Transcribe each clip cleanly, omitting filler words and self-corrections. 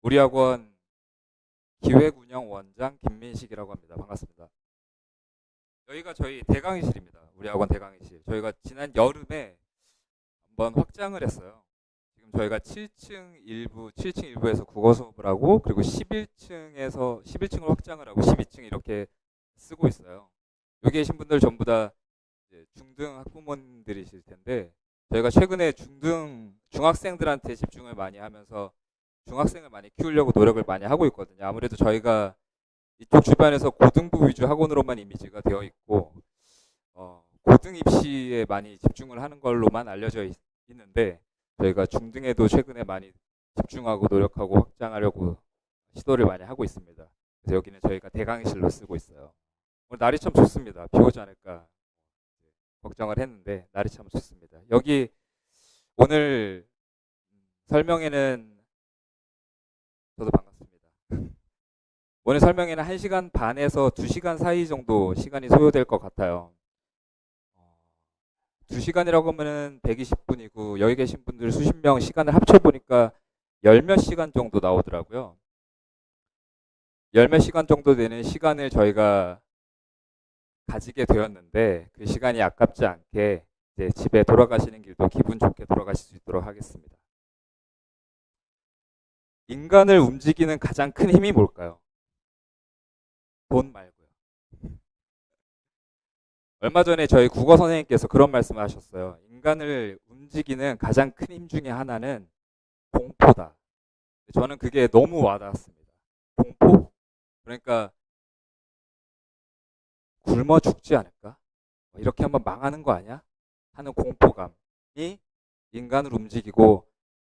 우리 학원 기획운영원장 김민식이라고 합니다. 반갑습니다. 여기가 저희 대강의실입니다. 우리 학원 대강의실. 저희가 지난 여름에 한번 확장을 했어요. 지금 저희가 7층 일부에서 국어 수업을 하고, 그리고 11층을 확장을 하고 12층 이렇게 쓰고 있어요. 여기 계신 분들 전부 다 이제 중등 학부모님들이실 텐데, 저희가 최근에 중학생들한테 집중을 많이 하면서 중학생을 많이 키우려고 노력을 많이 하고 있거든요. 아무래도 저희가 이쪽 주변에서 고등부 위주 학원으로만 이미지가 되어 있고, 고등 입시에 많이 집중을 하는 걸로만 알려져 있는데, 저희가 중등에도 최근에 많이 집중하고 노력하고 확장하려고 시도를 많이 하고 있습니다. 그래서 여기는 저희가 대강의실로 쓰고 있어요. 오늘 날이 참 좋습니다. 비 오지 않을까 걱정을 했는데 날이 참 좋습니다. 여기 오늘 설명회는 저도 반갑습니다. 오늘 설명회는 1시간 반에서 2시간 사이 정도 시간이 소요될 것 같아요. 2시간이라고 하면은 120분이고, 여기 계신 분들 수십 명 시간을 합쳐보니까 열 몇 시간 정도 나오더라고요. 열 몇 시간 정도 되는 시간을 저희가 가지게 되었는데, 그 시간이 아깝지 않게 이제 집에 돌아가시는 길도 기분 좋게 돌아가실 수 있도록 하겠습니다. 인간을 움직이는 가장 큰 힘이 뭘까요? 돈 말고요. 얼마 전에 저희 국어 선생님께서 그런 말씀을 하셨어요. 인간을 움직이는 가장 큰 힘 중에 하나는 공포다. 저는 그게 너무 와닿았습니다. 공포? 그러니까 굶어 죽지 않을까? 이렇게 한번 망하는 거 아니야? 하는 공포감이 인간을 움직이고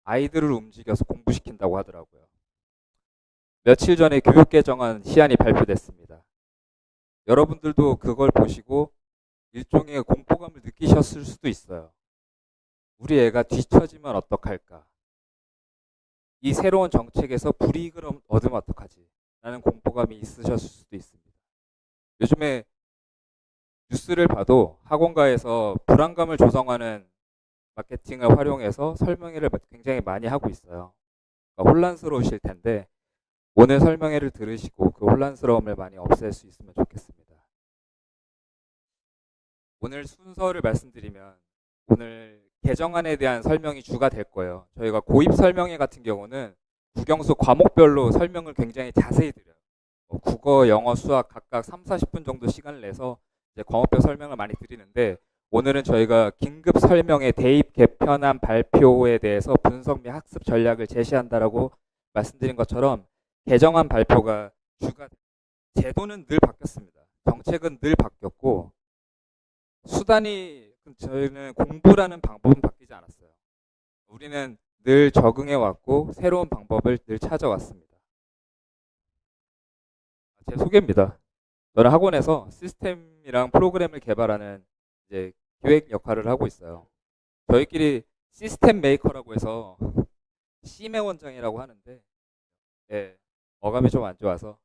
아이들을 움직여서 공부시킨다고 하더라고요. 며칠 전에 교육 개정안 시안이 발표됐습니다. 여러분들도 그걸 보시고 일종의 공포감을 느끼셨을 수도 있어요. 우리 애가 뒤처지면 어떡할까? 이 새로운 정책에서 불이익을 얻으면 어떡하지? 라는 공포감이 있으셨을 수도 있습니다. 요즘에 뉴스를 봐도 학원가에서 불안감을 조성하는 마케팅을 활용해서 설명회를 굉장히 많이 하고 있어요. 그러니까 혼란스러우실 텐데 오늘 설명회를 들으시고 그 혼란스러움을 많이 없앨 수 있으면 좋겠습니다. 오늘 순서를 말씀드리면, 오늘 개정안에 대한 설명이 주가 될 거예요. 저희가 고입 설명회 같은 경우는 국영수 과목별로 설명을 굉장히 자세히 드려요. 국어, 영어, 수학 각각 3, 40분 정도 시간을 내서 이제 과목별 설명을 많이 드리는데, 오늘은 저희가 긴급 설명회 대입 개편안 발표에 대해서 분석 및 학습 전략을 제시한다라고 말씀드린 것처럼, 개정안 발표가 주가, 제도는 늘 바뀌었습니다. 정책은 늘 바뀌었고, 수단이, 저희는 공부라는 방법은 바뀌지 않았어요. 우리는 늘 적응해 왔고 새로운 방법을 늘 찾아왔습니다. 제 소개입니다. 저는 학원에서 시스템이랑 프로그램을 개발하는 이제 기획 역할을 하고 있어요. 저희끼리 시스템 메이커라고 해서 심의 원장이라고 하는데, 예, 어감이 좀 안 좋아서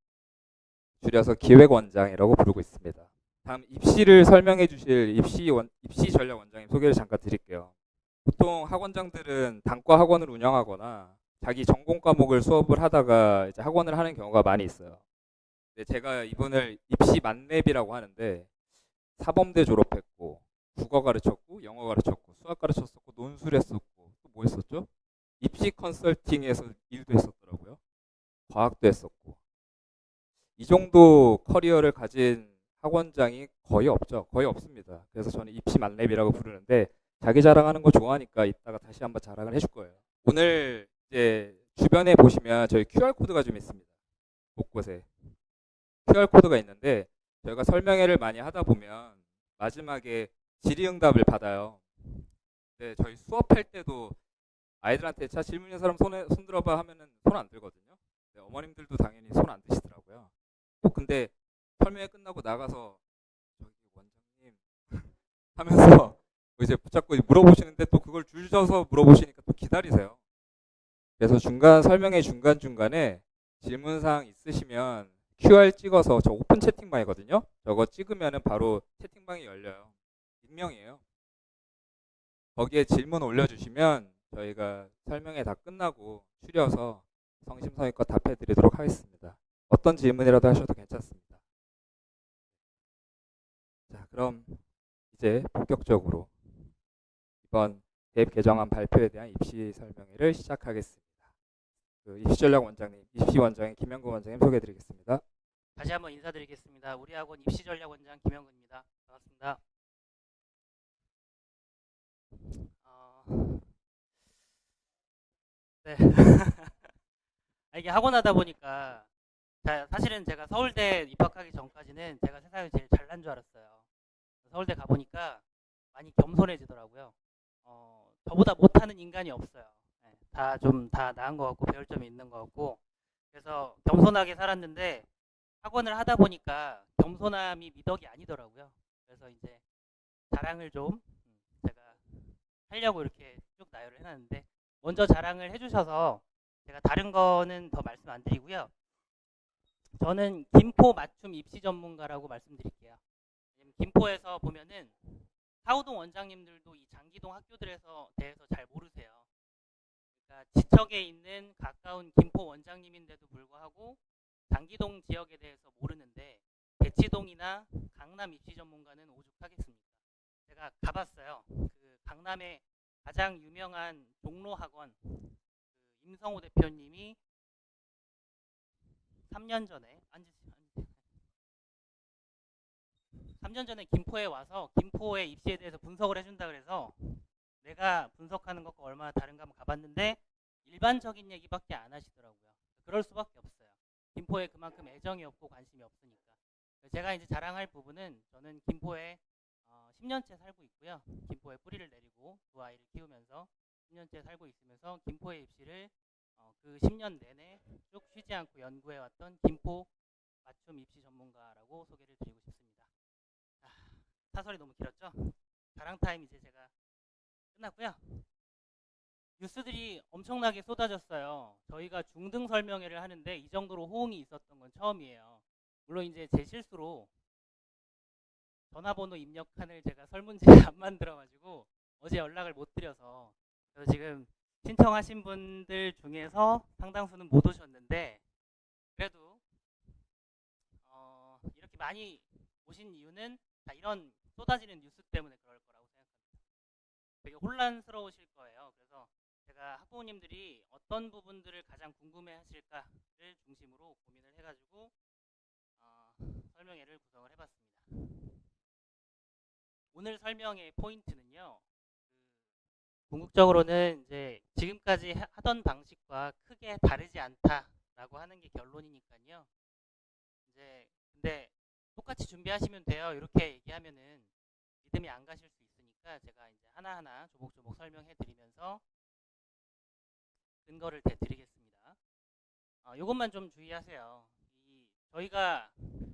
줄여서 기획원장이라고 부르고 있습니다. 다음 입시를 설명해 주실 입시 전략 원장님 소개를 잠깐 드릴게요. 보통 학원장들은 단과 학원을 운영하거나 자기 전공 과목을 수업을 하다가 이제 학원을 하는 경우가 많이 있어요. 근데 제가 이분을 입시 만렙이라고 하는데, 사범대 졸업했고 국어 가르쳤고 영어 가르쳤고 수학 가르쳤었고 논술 했었고 또 뭐 했었죠? 입시 컨설팅에서 일도 했었더라고요. 과학도 했었고. 이 정도 커리어를 가진 학원장이 거의 없죠. 거의 없습니다. 그래서 저는 입시 만렙이라고 부르는데, 자기 자랑하는 거 좋아하니까 이따가 다시 한번 자랑을 해줄 거예요. 오늘 이제 주변에 보시면 저희 QR코드가 좀 있습니다. 곳곳에 QR코드가 있는데, 저희가 설명회를 많이 하다 보면 마지막에 질의응답을 받아요. 근데 저희 수업할 때도 아이들한테 자 질문 있는 사람 손 들어봐 하면은 손 안 들거든요. 네, 어머님들도 당연히 손 안 드시더라고요. 근데 설명회 끝나고 나가서 저기 원장님 하면서 이제 붙잡고 물어보시는데, 또 그걸 줄 서서 물어보시니까 또 기다리세요. 그래서 설명회 중간중간에 질문사항 있으시면 QR 찍어서, 저 오픈 채팅방이거든요. 저거 찍으면은 바로 채팅방이 열려요. 익명이에요. 거기에 질문 올려주시면 저희가 설명회 다 끝나고 추려서 성심성의껏 답해 드리도록 하겠습니다. 어떤 질문이라도 하셔도 괜찮습니다. 자, 그럼 이제 본격적으로 이번 대입 개정안 발표에 대한 입시 설명회를 시작하겠습니다. 입시전략 원장님, 입시 원장인 김영근 원장님 소개해 드리겠습니다. 다시 한번 인사드리겠습니다. 우리 학원 입시전략원장 김영근입니다. 반갑습니다. 네. 이게 학원 하다 보니까 사실은 제가 서울대 입학하기 전까지는 제가 세상에 제일 잘난 줄 알았어요. 서울대 가보니까 많이 겸손해지더라고요. 저보다 못하는 인간이 없어요. 네, 다 나은 것 같고 배울 점이 있는 것 같고 그래서 겸손하게 살았는데 학원을 하다 보니까 겸손함이 미덕이 아니더라고요. 그래서 이제 자랑을 좀 제가 하려고 이렇게 쭉 나열을 해놨는데 먼저 자랑을 해주셔서 제가 다른 거는 더 말씀 안 드리고요. 저는 김포 맞춤 입시 전문가라고 말씀드릴게요. 김포에서 보면은 사우동 원장님들도 이 장기동 학교들에서 대해서 잘 모르세요. 그러니까 지척에 있는 가까운 김포 원장님인데도 불구하고 장기동 지역에 대해서 모르는데 대치동이나 강남 입시 전문가는 오죽하겠습니까? 제가 가봤어요. 그 강남의 가장 유명한 종로 학원 임성호 대표님이 3년 전에 김포에 와서 김포의 입시에 대해서 분석을 해준다 그래서 내가 분석하는 것과 얼마나 다른가 한번 가봤는데 일반적인 얘기밖에 안 하시더라고요. 그럴 수밖에 없어요. 김포에 그만큼 애정이 없고 관심이 없으니까. 제가 이제 자랑할 부분은 저는 김포에 10년째 살고 있고요. 김포에 뿌리를 내리고 두 아이를 키우면서 10년째 살고 있으면서 김포의 입시를 그 10년 내내 쭉 쉬지 않고 연구해왔던 김포 맞춤 입시 전문가라고 소개를 드리고 싶습니다. 사설이 너무 길었죠? 자랑 타임 이제 제가 끝났고요. 뉴스들이 엄청나게 쏟아졌어요. 저희가 중등 설명회를 하는데 이 정도로 호응이 있었던 건 처음이에요. 물론 이제 제 실수로 전화번호 입력칸을 제가 설문지에 안 만들어가지고 어제 연락을 못 드려서 그래서 지금 신청하신 분들 중에서 상당수는 못 오셨는데 그래도 이렇게 많이 오신 이유는 다 이런 쏟아지는 뉴스 때문에 그럴 거라고 생각합니다. 되게 혼란스러우실 거예요. 그래서 제가 학부모님들이 어떤 부분들을 가장 궁금해 하실까를 중심으로 고민을 해가지고 설명회를 구성을 해봤습니다. 오늘 설명의 포인트는요. 궁극적으로는 이제 지금까지 하던 방식과 크게 다르지 않다라고 하는 게 결론이니까요. 이제 근데 똑같이 준비하시면 돼요. 이렇게 얘기하면은 믿음이 안 가실 수 있으니까 제가 이제 하나하나 조목조목 설명해 드리면서 근거를 대드리겠습니다. 이것만 좀 주의하세요. 저희가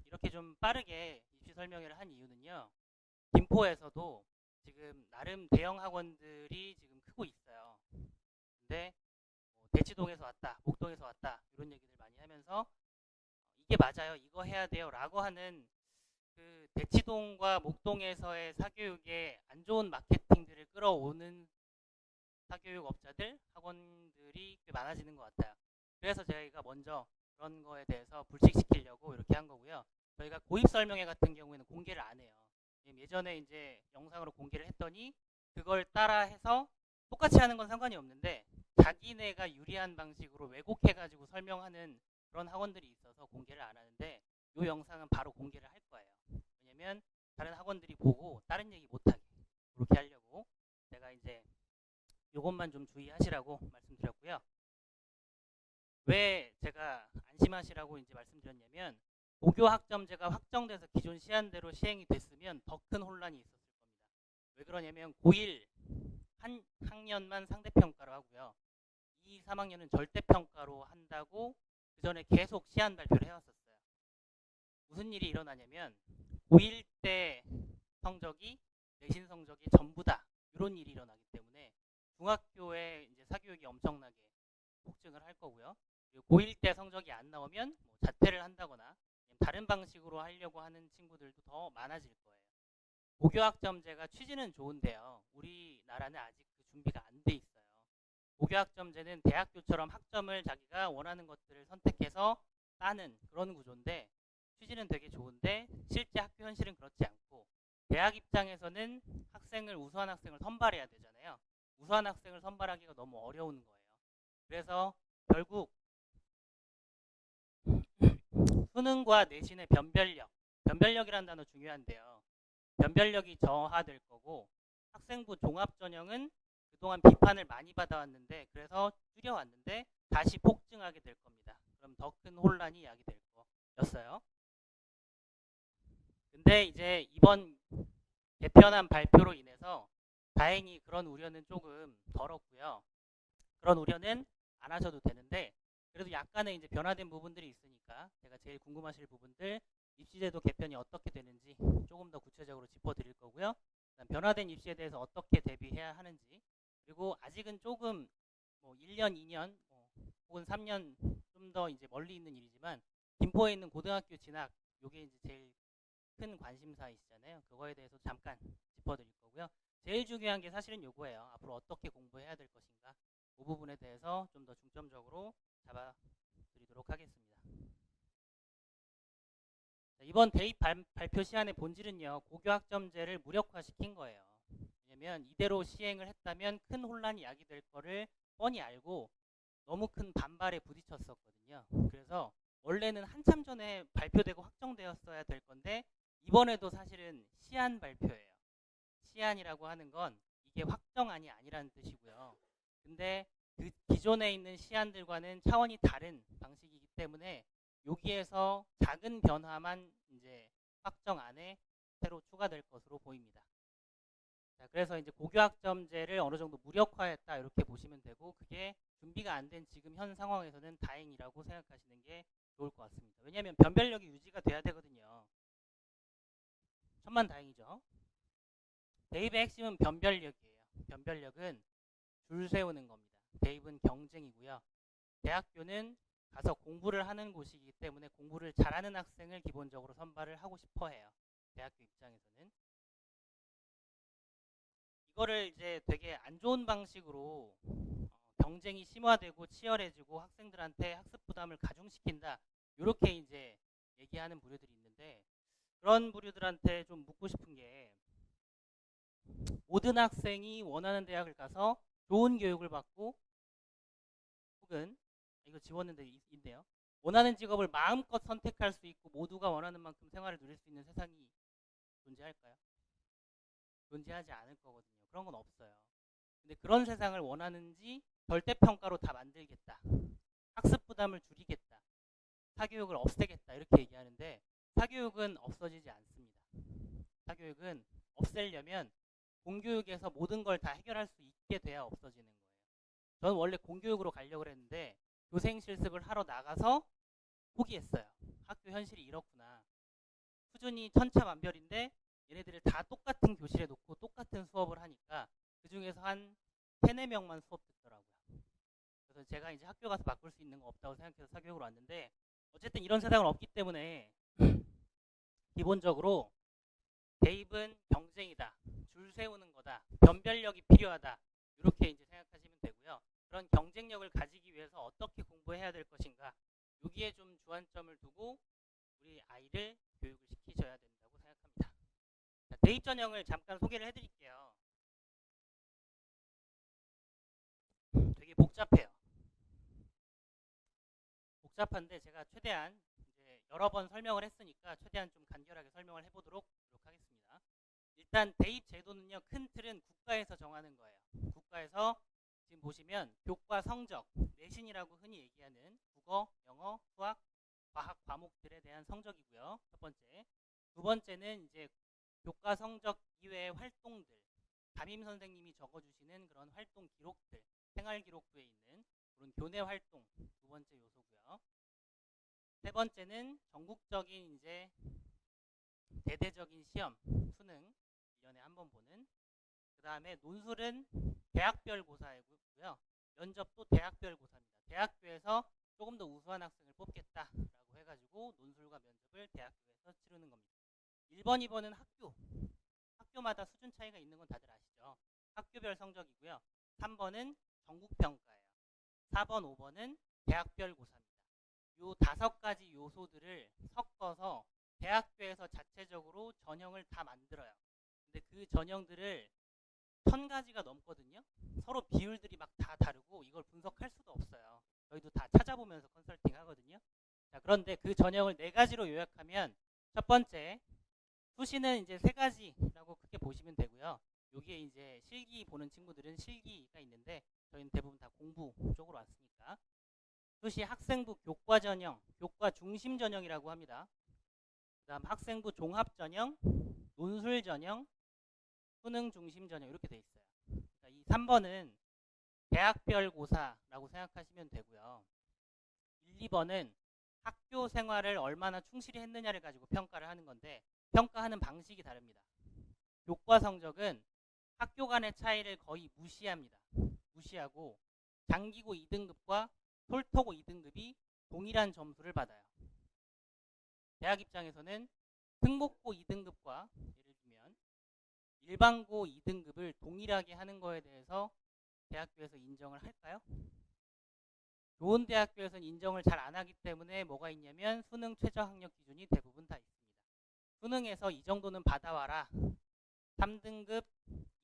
이렇게 좀 빠르게 입시 설명회를 한 이유는요. 김포에서도 지금 나름 대형 학원들이 지금 크고 있어요. 근데 대치동에서 왔다, 목동에서 왔다 이런 얘기들 많이 하면서 이게 맞아요, 이거 해야 돼요 라고 하는 그 대치동과 목동에서의 사교육에 안 좋은 마케팅들을 끌어오는 사교육업자들, 학원들이 꽤 많아지는 것 같아요. 그래서 저희가 먼저 그런 거에 대해서 불식시키려고 이렇게 한 거고요. 저희가 고입 설명회 같은 경우에는 공개를 안 해요. 예전에 이제 영상으로 공개를 했더니 그걸 따라 해서 똑같이 하는 건 상관이 없는데 자기네가 유리한 방식으로 왜곡해가지고 설명하는 그런 학원들이 있어서 공개를 안 하는데 이 영상은 바로 공개를 할 거예요. 왜냐면 다른 학원들이 보고 다른 얘기 못하게 그렇게 하려고 제가 이제 이것만 좀 주의하시라고 말씀드렸고요. 왜 제가 안심하시라고 이제 말씀드렸냐면 고교 학점제가 확정돼서 기존 시한대로 시행이 됐으면 더 큰 혼란이 있었을 겁니다. 왜 그러냐면 고1 한 학년만 상대평가로 하고요. 2, 3학년은 절대평가로 한다고 그 전에 계속 시한 발표를 해왔었어요. 무슨 일이 일어나냐면 고1 때 성적이 내신 성적이 전부다 이런 일이 일어나기 때문에 중학교에 이제 사교육이 엄청나게 폭증을 할 거고요. 그리고 고1 때 성적이 안 나오면 뭐 자퇴를 한다거나 다른 방식으로 하려고 하는 친구들도 더 많아질 거예요. 고교학점제가 취지는 좋은데요. 우리나라는 아직 그 준비가 안 돼 있어요. 고교학점제는 대학교처럼 학점을 자기가 원하는 것들을 선택해서 따는 그런 구조인데 취지는 되게 좋은데 실제 학교 현실은 그렇지 않고 대학 입장에서는 우수한 학생을 선발해야 되잖아요. 우수한 학생을 선발하기가 너무 어려운 거예요. 그래서 결국 수능과 내신의 변별력이라는 단어 중요한데요. 변별력이 저하될 거고 학생부 종합전형은 그동안 비판을 많이 받아왔는데 그래서 줄여왔는데 다시 폭증하게 될 겁니다. 그럼 더 큰 혼란이 야기될 거였어요. 근데 이제 이번 개편안 발표로 인해서 다행히 그런 우려는 조금 덜었고요. 그런 우려는 안 하셔도 되는데 그래도 약간의 이제 변화된 부분들이 있으니까 제가 제일 궁금하실 부분들 입시제도 개편이 어떻게 되는지 조금 더 구체적으로 짚어드릴 거고요. 그다음 변화된 입시에 대해서 어떻게 대비해야 하는지 그리고 아직은 조금 뭐 1년, 2년 혹은 3년 좀 더 이제 멀리 있는 일이지만 김포에 있는 고등학교 진학 요게 이제 제일 큰 관심사이시잖아요. 그거에 대해서 잠깐 짚어드릴 거고요. 제일 중요한 게 사실은 요거예요. 앞으로 어떻게 공부해야 될 것인가 그 부분에 대해서 좀 더 중점적으로 잡아드리도록 하겠습니다. 이번 대입 발표 시안의 본질은요. 고교학점제를 무력화시킨 거예요. 왜냐면 이대로 시행을 했다면 큰 혼란이 야기될 거를 뻔히 알고 너무 큰 반발에 부딪혔었거든요. 그래서 원래는 한참 전에 발표되고 확정되었어야 될 건데 이번에도 사실은 시안 발표예요. 시안이라고 하는 건 이게 확정안이 아니라는 뜻이고요. 근데 그 기존에 있는 시안들과는 차원이 다른 방식이기 때문에 여기에서 작은 변화만 이제 확정안에 새로 추가될 것으로 보입니다. 자, 그래서 이제 고교학점제를 어느 정도 무력화했다 이렇게 보시면 되고 그게 준비가 안 된 지금 현 상황에서는 다행이라고 생각하시는 게 좋을 것 같습니다. 왜냐하면 변별력이 유지가 돼야 되거든요. 천만다행이죠. 대입의 핵심은 변별력이에요. 변별력은 줄 세우는 겁니다. 대입은 경쟁이고요. 대학교는 가서 공부를 하는 곳이기 때문에 공부를 잘하는 학생을 기본적으로 선발을 하고 싶어 해요. 대학교 입장에서는. 이거를 이제 되게 안 좋은 방식으로 경쟁이 심화되고 치열해지고 학생들한테 학습 부담을 가중시킨다. 이렇게 이제 얘기하는 부류들이 있는데 그런 부류들한테 좀 묻고 싶은 게 모든 학생이 원하는 대학을 가서 좋은 교육을 받고 혹은 이거 지웠는데 있네요. 원하는 직업을 마음껏 선택할 수 있고 모두가 원하는 만큼 생활을 누릴 수 있는 세상이 존재할까요? 존재하지 않을 거거든요. 그런 건 없어요. 근데 그런 세상을 원하는지 절대평가로 다 만들겠다. 학습 부담을 줄이겠다. 사교육을 없애겠다. 이렇게 얘기하는데 사교육은 없어지지 않습니다. 사교육은 없애려면 공교육에서 모든 걸 다 해결할 수 있게 돼야 없어지는 거예요. 저는 원래 공교육으로 가려고 했는데 교생 실습을 하러 나가서 포기했어요. 학교 현실이 이렇구나. 수준이 천차만별인데 얘네들을 다 똑같은 교실에 놓고 똑같은 수업을 하니까 그 중에서 한 3, 4명만 수업 듣더라고요. 그래서 제가 이제 학교 가서 바꿀 수 있는 거 없다고 생각해서 사교육으로 왔는데 어쨌든 이런 세상은 없기 때문에 기본적으로 대입은 경쟁이다. 줄 세우는 거다. 변별력이 필요하다. 이렇게 이제 생각하시면 되고요. 그런 경쟁력을 가지기 위해서 어떻게 공부해야 될 것인가. 여기에 좀 주안점을 두고 우리 아이를 교육을 시키셔야 된다고 생각합니다. 자, 대입 전형을 잠깐 소개를 해드릴게요. 되게 복잡해요. 복잡한데 제가 최대한 이제 여러 번 설명을 했으니까 최대한 좀 간결하게 설명을 해보도록 하겠습니다. 일단 대입 제도는요. 큰 틀은 국가에서 정하는 거예요. 국가에서 지금 보시면 교과 성적, 내신이라고 흔히 얘기하는 국어, 영어, 수학, 과학 과목들에 대한 성적이고요. 첫 번째. 두 번째는 이제 교과 성적 이외의 활동들, 담임 선생님이 적어주시는 그런 활동 기록들, 생활 기록부에 있는 그런 교내 활동 두 번째 요소고요. 세 번째는 전국적인 이제 대대적인 시험, 수능 1년에 한 번 보는. 그 다음에 논술은 대학별 고사이고요. 면접도 대학별 고사입니다. 대학교에서 조금 더 우수한 학생을 뽑겠다라고 해가지고 논술과 면접을 대학교에서 치르는 겁니다. 1번, 2번은 학교마다 수준 차이가 있는 건 다들 아시죠? 학교별 성적이고요. 3번은 전국평가예요. 4번, 5번은 대학별 고사입니다. 요 5가지 요소들을 섞어서 대학교에서 자체적으로 전형을 다 만들어요. 근데 그 전형들을 1000가지가 넘거든요. 서로 비율들이 막 다 다르고 이걸 분석할 수도 없어요. 저희도 다 찾아보면서 컨설팅 하거든요. 자, 그런데 그 전형을 4가지로 요약하면 첫 번째, 수시는 이제 3가지라고 크게 보시면 되고요. 여기에 이제 실기 보는 친구들은 실기가 있는데 저희는 대부분 다 공부 쪽으로 왔으니까. 수시 학생부 교과 전형, 교과 중심 전형이라고 합니다. 그 다음 학생부 종합 전형, 논술 전형, 수능 중심 전형 이렇게 돼 있어요. 그러니까 이 3번은 대학별 고사라고 생각하시면 되고요. 1, 2번은 학교 생활을 얼마나 충실히 했느냐를 가지고 평가를 하는 건데 평가하는 방식이 다릅니다. 교과 성적은 학교 간의 차이를 거의 무시합니다. 무시하고 장기고 2등급과 톨토고 2등급이 동일한 점수를 받아요. 대학 입장에서는 특목고 2등급과 예를 들면 일반고 2등급을 동일하게 하는 거에 대해서 대학교에서 인정을 할까요? 좋은 대학교에서는 인정을 잘 안 하기 때문에 뭐가 있냐면 수능 최저 학력 기준이 대부분 다 있습니다. 수능에서 이 정도는 받아와라. 3등급,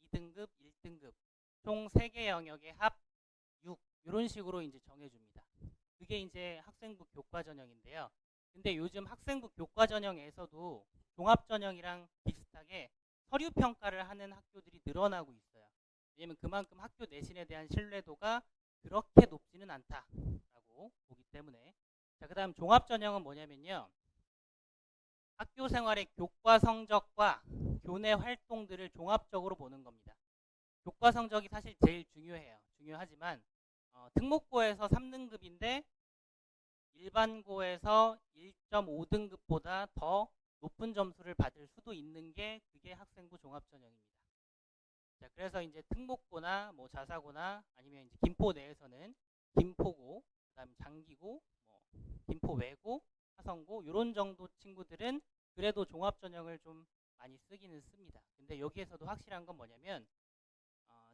2등급, 1등급 총 3개 영역의 합 6 이런 식으로 이제 정해줍니다. 그게 이제 학생부 교과 전형인데요. 근데 요즘 학생부 교과 전형에서도 종합 전형이랑 비슷하게 서류 평가를 하는 학교들이 늘어나고 있어요. 왜냐면 그만큼 학교 내신에 대한 신뢰도가 그렇게 높지는 않다라고 보기 때문에. 자, 그다음 종합 전형은 뭐냐면요. 학교 생활의 교과 성적과 교내 활동들을 종합적으로 보는 겁니다. 교과 성적이 사실 제일 중요해요. 중요하지만 특목고에서 3등급인데 일반고에서 1.5등급보다 더 높은 점수를 받을 수도 있는 게 그게 학생부 종합 전형입니다. 자, 그래서 이제 특목고나 뭐 자사고나 아니면 이제 김포 내에서는 김포고, 그다음에 장기고, 뭐 김포 외고, 화성고 이런 정도 친구들은 그래도 종합 전형을 좀 많이 쓰기는 씁니다. 근데 여기에서도 확실한 건 뭐냐면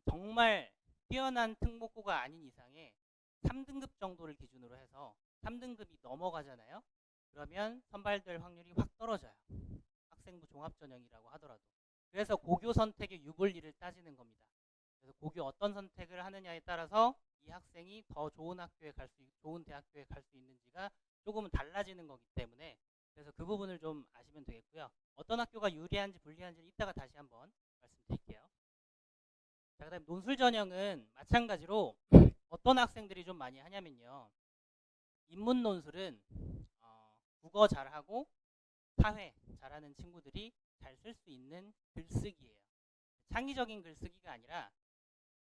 정말 뛰어난 특목고가 아닌 이상에 3등급 정도를 기준으로 해서 3등급이 넘어가잖아요. 그러면 선발될 확률이 확 떨어져요. 학생부 종합 전형이라고 하더라도. 그래서 고교 선택의 유불리를 따지는 겁니다. 그래서 고교 어떤 선택을 하느냐에 따라서 이 학생이 더 좋은 학교에 좋은 대학교에 갈 수 있는지가 조금은 달라지는 거기 때문에 그래서 그 부분을 좀 아시면 되겠고요. 어떤 학교가 유리한지 불리한지는 이따가 다시 한번 말씀드릴게요. 자, 그다음에 논술 전형은 마찬가지로 어떤 학생들이 좀 많이 하냐면요. 인문 논술은 국어 잘하고 사회 잘하는 친구들이 잘 쓸 수 있는 글쓰기예요. 창의적인 글쓰기가 아니라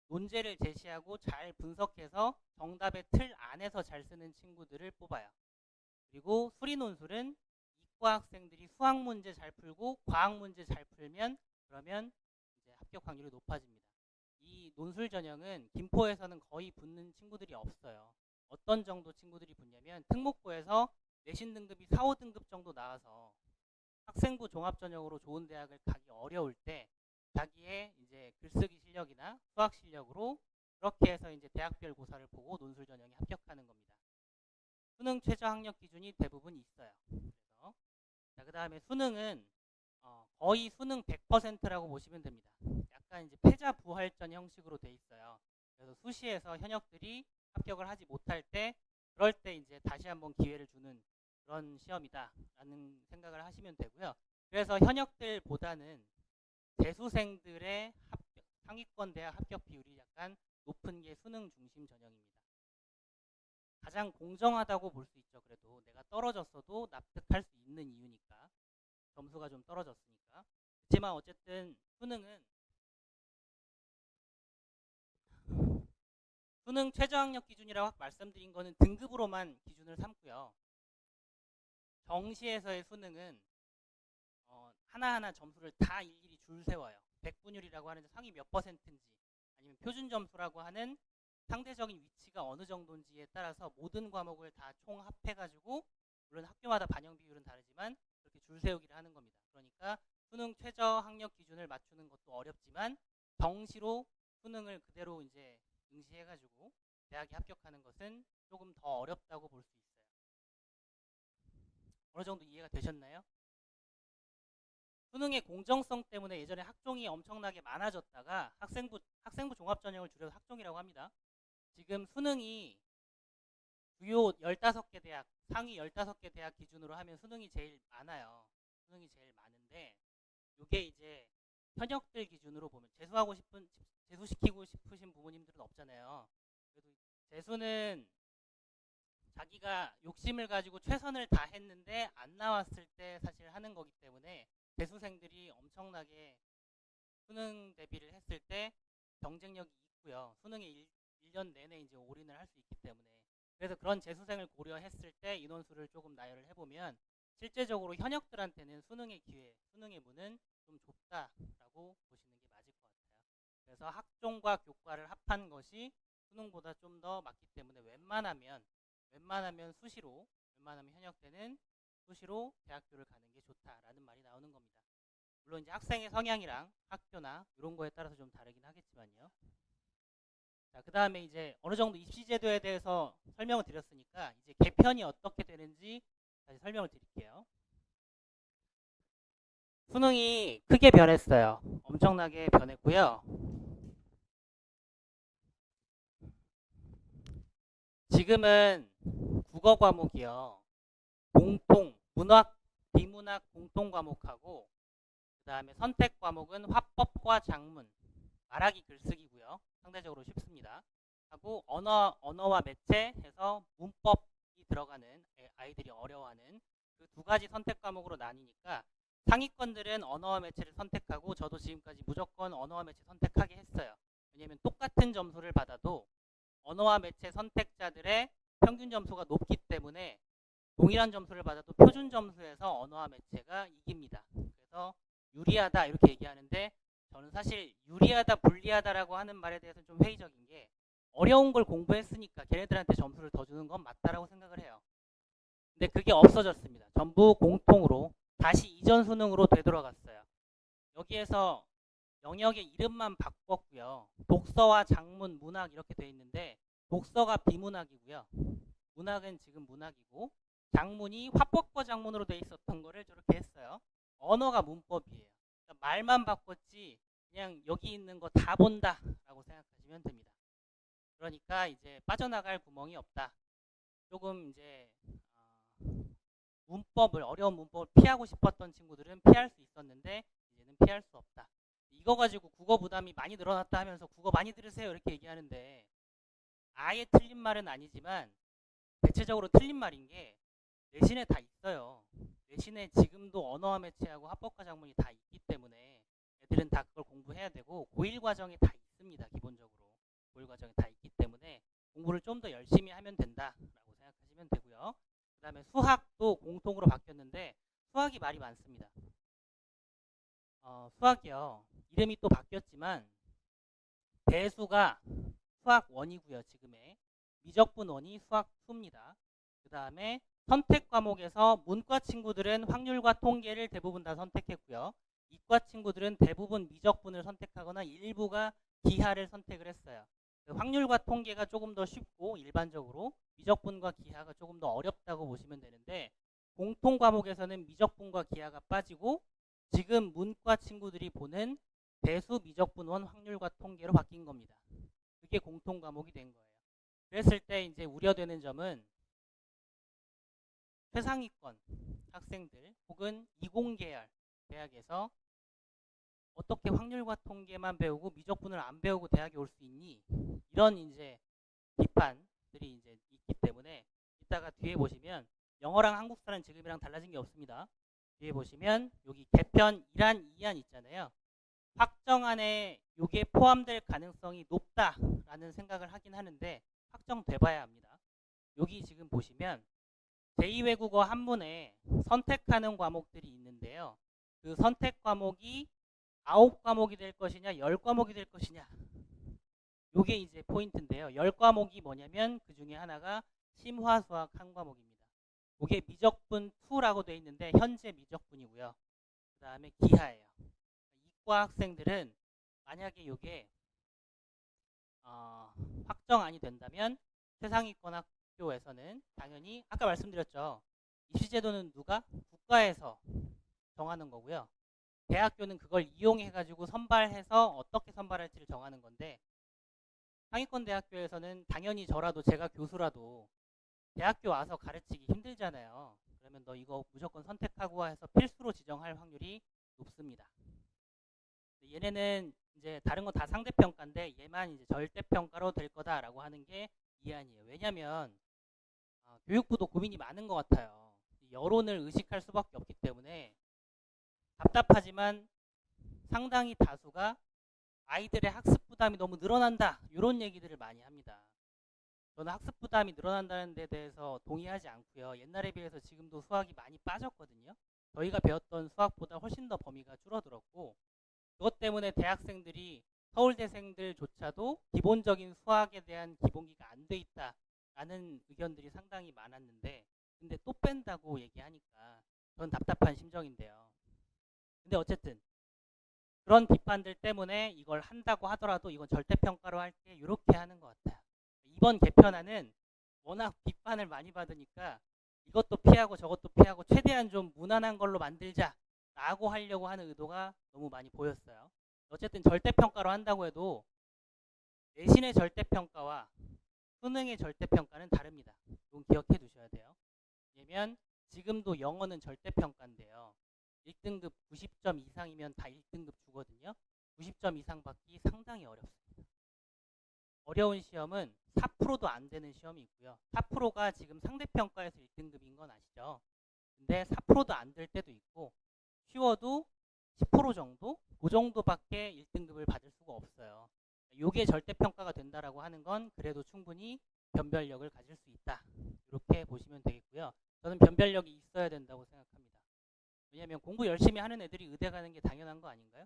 논제를 제시하고 잘 분석해서 정답의 틀 안에서 잘 쓰는 친구들을 뽑아요. 그리고 수리 논술은 이과 학생들이 수학 문제 잘 풀고 과학 문제 잘 풀면 그러면 이제 합격 확률이 높아집니다. 이 논술 전형은 김포에서는 거의 붙는 친구들이 없어요. 어떤 정도 친구들이 붙냐면 특목고에서 내신 등급이 4, 5등급 정도 나와서 학생부 종합 전형으로 좋은 대학을 가기 어려울 때 자기의 이제 글쓰기 실력이나 수학 실력으로 그렇게 해서 이제 대학별 고사를 보고 논술 전형에 합격하는 겁니다. 수능 최저 학력 기준이 대부분 있어요. 그래서 자, 그다음에 수능은 거의 수능 100%라고 보시면 됩니다. 약간 이제 패자 부활전 형식으로 돼 있어요. 그래서 수시에서 현역들이 합격을 하지 못할 때 그럴 때 이제 다시 한번 기회를 주는 그런 시험이다라는 생각을 하시면 되고요. 그래서 현역들보다는 재수생들의 상위권 대학 합격 비율이 약간 높은 게 수능 중심 전형입니다. 가장 공정하다고 볼 수 있죠. 그래도 내가 떨어졌어도 납득할 수 있는 이유니까. 점수가 좀 떨어졌으니까. 그렇지만 어쨌든 수능 최저 학력 기준이라고 말씀드린 거는 등급으로만 기준을 삼고요. 정시에서의 수능은 하나하나 점수를 다 일일이 줄 세워요. 백분율이라고 하는 상위 몇 %인지 아니면 표준 점수라고 하는 상대적인 위치가 어느 정도인지에 따라서 모든 과목을 다 총합해가지고 물론 학교마다 반영 비율은 다르지만 그렇게 줄 세우기를 하는 겁니다. 그러니까 수능 최저 학력 기준을 맞추는 것도 어렵지만 정시로 수능을 그대로 이제 응시해가지고 대학에 합격하는 것은 조금 더 어렵다고 볼 수 있어요. 어느 정도 이해가 되셨나요? 수능의 공정성 때문에 예전에 학종이 엄청나게 많아졌다가 학생부 종합전형을 줄여서 학종이라고 합니다. 지금 수능이 주요 15개 대학, 상위 15개 대학 기준으로 하면 수능이 제일 많아요. 수능이 제일 많은데 이게 이제 현역들 기준으로 보면 재수시키고 싶으신 부모님들은 없잖아요. 그래도 재수는 자기가 욕심을 가지고 최선을 다했는데 안 나왔을 때 사실 하는 거기 때문에 재수생들이 엄청나게 수능 대비를 했을 때 경쟁력이 있고요. 수능에 1년 내내 이제 올인을 할 수 있기 때문에 그래서 그런 재수생을 고려했을 때 인원수를 조금 나열을 해보면 실제적으로 현역들한테는 수능의 기회, 수능의 문은 좀 좁다라고 보시는 게 맞을 것 같아요. 그래서 학종과 교과를 합한 것이 수능보다 좀 더 맞기 때문에 웬만하면 웬만하면 현역 때는 수시로 대학교를 가는 게 좋다라는 말이 나오는 겁니다. 물론 이제 학생의 성향이랑 학교나 이런 거에 따라서 좀 다르긴 하겠지만요. 자, 그 다음에 이제 어느 정도 입시제도에 대해서 설명을 드렸으니까 이제 개편이 어떻게 되는지 다시 설명을 드릴게요. 수능이 크게 변했어요. 엄청나게 변했고요. 지금은 국어 과목이요. 공통, 문학, 비문학 공통 과목하고 그 다음에 선택 과목은 화법과 장문, 말하기 글쓰기고요. 상대적으로 쉽습니다. 하고 언어와 매체 해서 문법이 들어가는 아이들이 어려워하는 그 두 가지 선택 과목으로 나뉘니까 상위권들은 언어와 매체를 선택하고 저도 지금까지 무조건 언어와 매체 선택하게 했어요. 왜냐하면 똑같은 점수를 받아도 언어와 매체 선택자들의 평균 점수가 높기 때문에 동일한 점수를 받아도 표준 점수에서 언어와 매체가 이깁니다. 그래서 유리하다 이렇게 얘기하는데 저는 사실 유리하다 불리하다라고 하는 말에 대해서는 좀 회의적인 게 어려운 걸 공부했으니까 걔네들한테 점수를 더 주는 건 맞다라고 생각을 해요. 근데 그게 없어졌습니다. 전부 공통으로 다시 이전 수능으로 되돌아갔어요. 여기에서 영역의 이름만 바꿨고요. 독서와 장문, 문학 이렇게 돼 있는데 독서가 비문학이고요. 문학은 지금 문학이고 장문이 화법과 장문으로 돼 있었던 거를 저렇게 했어요. 언어가 문법이에요. 그러니까 말만 바꿨지 그냥 여기 있는 거 다 본다라고 생각하시면 됩니다. 그러니까 이제 빠져나갈 구멍이 없다. 조금 이제 어려운 문법을 피하고 싶었던 친구들은 피할 수 있었는데 이제는 피할 수 없다. 이거 가지고 국어 부담이 많이 늘어났다 하면서 국어 많이 들으세요 이렇게 얘기하는데 아예 틀린 말은 아니지만 대체적으로 틀린 말인 게 내신에 다 있어요. 내신에 지금도 언어와 매체하고 합법과 장문이 다 있기 때문에 애들은 다 그걸 공부해야 되고 고1 과정에 다 있습니다. 기본적으로 고1 과정에 다 있기 때문에 공부를 좀 더 열심히 하면 된다라고 생각하시면 되고요. 그 다음에 수학도 공통으로 바뀌었는데 수학이 말이 많습니다. 수학이요. 이름이 또 바뀌었지만 대수가 수학 1이고요. 지금의 미적분 1이 수학 2입니다. 그 다음에 선택 과목에서 문과 친구들은 확률과 통계를 대부분 다 선택했고요. 이과 친구들은 대부분 미적분을 선택하거나 일부가 기하를 선택을 했어요. 확률과 통계가 조금 더 쉽고 일반적으로 미적분과 기하가 조금 더 어렵다고 보시면 되는데 공통 과목에서는 미적분과 기하가 빠지고 지금 문과 친구들이 보는 대수 미적분 1 확률과 통계로 바뀐 겁니다. 그게 공통 과목이 된 거예요. 그랬을 때 이제 우려되는 점은 최상위권 학생들 혹은 이공계열 대학에서 어떻게 확률과 통계만 배우고 미적분을 안 배우고 대학에 올 수 있니? 이런 이제 비판들이 이제 있기 때문에 이따가 뒤에 보시면 영어랑 한국사는 지금이랑 달라진 게 없습니다. 뒤에 보시면 여기 개편 1안, 2안 있잖아요. 확정안에 이게 포함될 가능성이 높다라는 생각을 하긴 하는데 확정돼 봐야 합니다. 여기 지금 보시면 제2외국어 한문에 선택하는 과목들이 있는데요. 그 선택 과목이 9과목이 될 것이냐 10과목이 될 것이냐 요게 이제 포인트인데요. 10과목이 뭐냐면 그 중에 하나가 심화수학 한 과목입니다. 그게 미적분 2라고 되어 있는데 현재 미적분이고요. 그 다음에 기하예요. 이과 학생들은 만약에 요게 확정안이 된다면 최상위권 학교에서는 당연히 아까 말씀드렸죠. 입시제도는 누가? 국가에서 정하는 거고요. 대학교는 그걸 이용해가지고 선발해서 어떻게 선발할지를 정하는 건데 상위권 대학교에서는 당연히 저라도 제가 교수라도 대학교 와서 가르치기 힘들잖아요. 그러면 너 이거 무조건 선택하고 해서 필수로 지정할 확률이 높습니다. 얘네는 이제 다른 거 다 상대평가인데 얘만 이제 절대평가로 될 거다라고 하는 게 이안이에요. 왜냐면 교육부도 고민이 많은 것 같아요. 여론을 의식할 수밖에 없기 때문에 답답하지만 상당히 다수가 아이들의 학습 부담이 너무 늘어난다 이런 얘기들을 많이 합니다. 저는 학습 부담이 늘어난다는 데 대해서 동의하지 않고요. 옛날에 비해서 지금도 수학이 많이 빠졌거든요. 저희가 배웠던 수학보다 훨씬 더 범위가 줄어들었고 그것 때문에 대학생들이 서울대생들조차도 기본적인 수학에 대한 기본기가 안 돼 있다라는 의견들이 상당히 많았는데 근데 또 뺀다고 얘기하니까 전 답답한 심정인데요. 근데 어쨌든 그런 비판들 때문에 이걸 한다고 하더라도 이건 절대평가로 할게 이렇게 하는 것 같아요. 이번 개편안은 워낙 비판을 많이 받으니까 이것도 피하고 저것도 피하고 최대한 좀 무난한 걸로 만들자라고 하려고 하는 의도가 너무 많이 보였어요. 어쨌든 절대평가로 한다고 해도 내신의 절대평가와 수능의 절대평가는 다릅니다. 이건 기억해 두셔야 돼요. 왜냐면 지금도 영어는 절대평가인데요. 1등급 90점 이상이면 다 1등급 주거든요. 90점 이상 받기 상당히 어렵습니다. 어려운 시험은 4%도 안 되는 시험이 있고요. 4%가 지금 상대평가에서 1등급인 건 아시죠? 근데 4%도 안 될 때도 있고 쉬워도 10% 정도? 그 정도밖에 1등급을 받을 수가 없어요. 요게 절대평가가 된다라고 하는 건 그래도 충분히 변별력을 가질 수 있다. 이렇게 보시면 되겠고요. 저는 변별력이 있어야 된다고 생각합니다. 왜냐하면 공부 열심히 하는 애들이 의대 가는 게 당연한 거 아닌가요?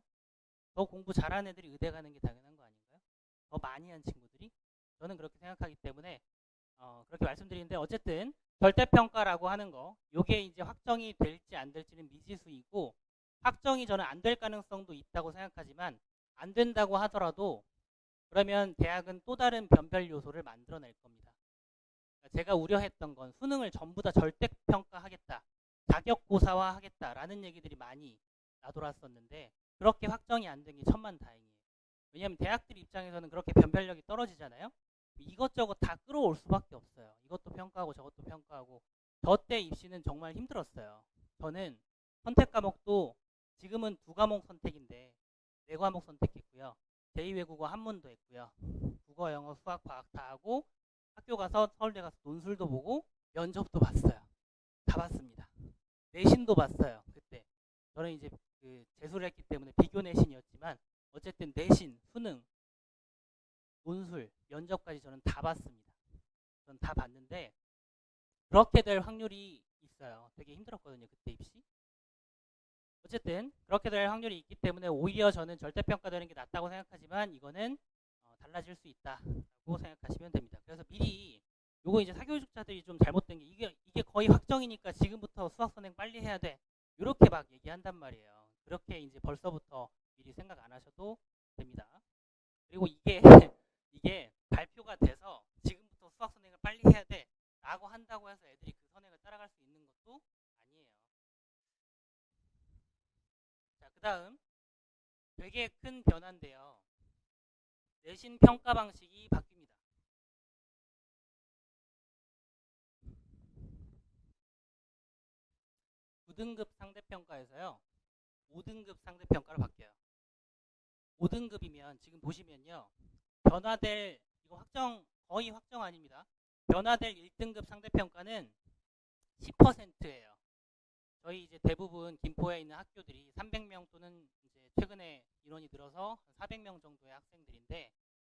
더 공부 잘하는 애들이 의대 가는 게 당연한 거 아닌가요? 더 많이 한 친구들이? 저는 그렇게 생각하기 때문에 그렇게 말씀드리는데 어쨌든 절대평가라고 하는 거 요게 이제 확정이 될지 안 될지는 미지수이고 확정이 저는 안 될 가능성도 있다고 생각하지만 안 된다고 하더라도 그러면 대학은 또 다른 변별 요소를 만들어낼 겁니다. 제가 우려했던 건 수능을 전부 다 절대평가하겠다. 자격고사화 하겠다라는 얘기들이 많이 나돌았었는데 그렇게 확정이 안 된 게 천만다행이에요. 왜냐하면 대학들 입장에서는 그렇게 변별력이 떨어지잖아요. 이것저것 다 끌어올 수밖에 없어요. 이것도 평가하고 저것도 평가하고 저 때 입시는 정말 힘들었어요. 저는 선택 과목도 지금은 2과목 선택인데 4과목 선택했고요. 제2외국어 한문도 했고요. 국어, 영어, 수학, 과학 다 하고 학교 가서 서울대 가서 논술도 보고 면접도 봤어요. 다 봤습니다. 내신도 봤어요. 그때 저는 이제 그 재수를 했기 때문에 비교 내신이었지만 어쨌든 내신, 수능, 논술, 면접까지 저는 다 봤습니다. 저는 다 봤는데 그렇게 될 확률이 있어요. 되게 힘들었거든요. 그때 입시. 어쨌든 그렇게 될 확률이 있기 때문에 오히려 저는 절대평가되는 게 낫다고 생각하지만 이거는 달라질 수 있다고 생각하시면 됩니다. 그래서 미리 요거 이제 사교육자들이 좀 잘못된 게 이게 거의 확정이니까 지금부터 수학 선행 빨리 해야 돼. 이렇게 막 얘기한단 말이에요. 그렇게 이제 벌써부터 미리 생각 안 하셔도 됩니다. 그리고 이게 이게 발표가 돼서 지금부터 수학 선행을 빨리 해야 돼 라고 한다고 해서 애들이 그 선행을 따라갈 수 있는 것도 아니에요. 자, 그 다음 되게 큰 변화인데요. 내신 평가 방식이 바뀝니다. 9등급 상대평가에서요. 5등급 상대평가로 바뀌어요. 5등급이면 지금 보시면요. 변화될 이거 거의 확정 아닙니다. 변화될 1등급 상대평가는 10%예요. 저희 이제 대부분 김포에 있는 학교들이 300명 또는 이제 최근에 인원이 늘어서 400명 정도의 학생들인데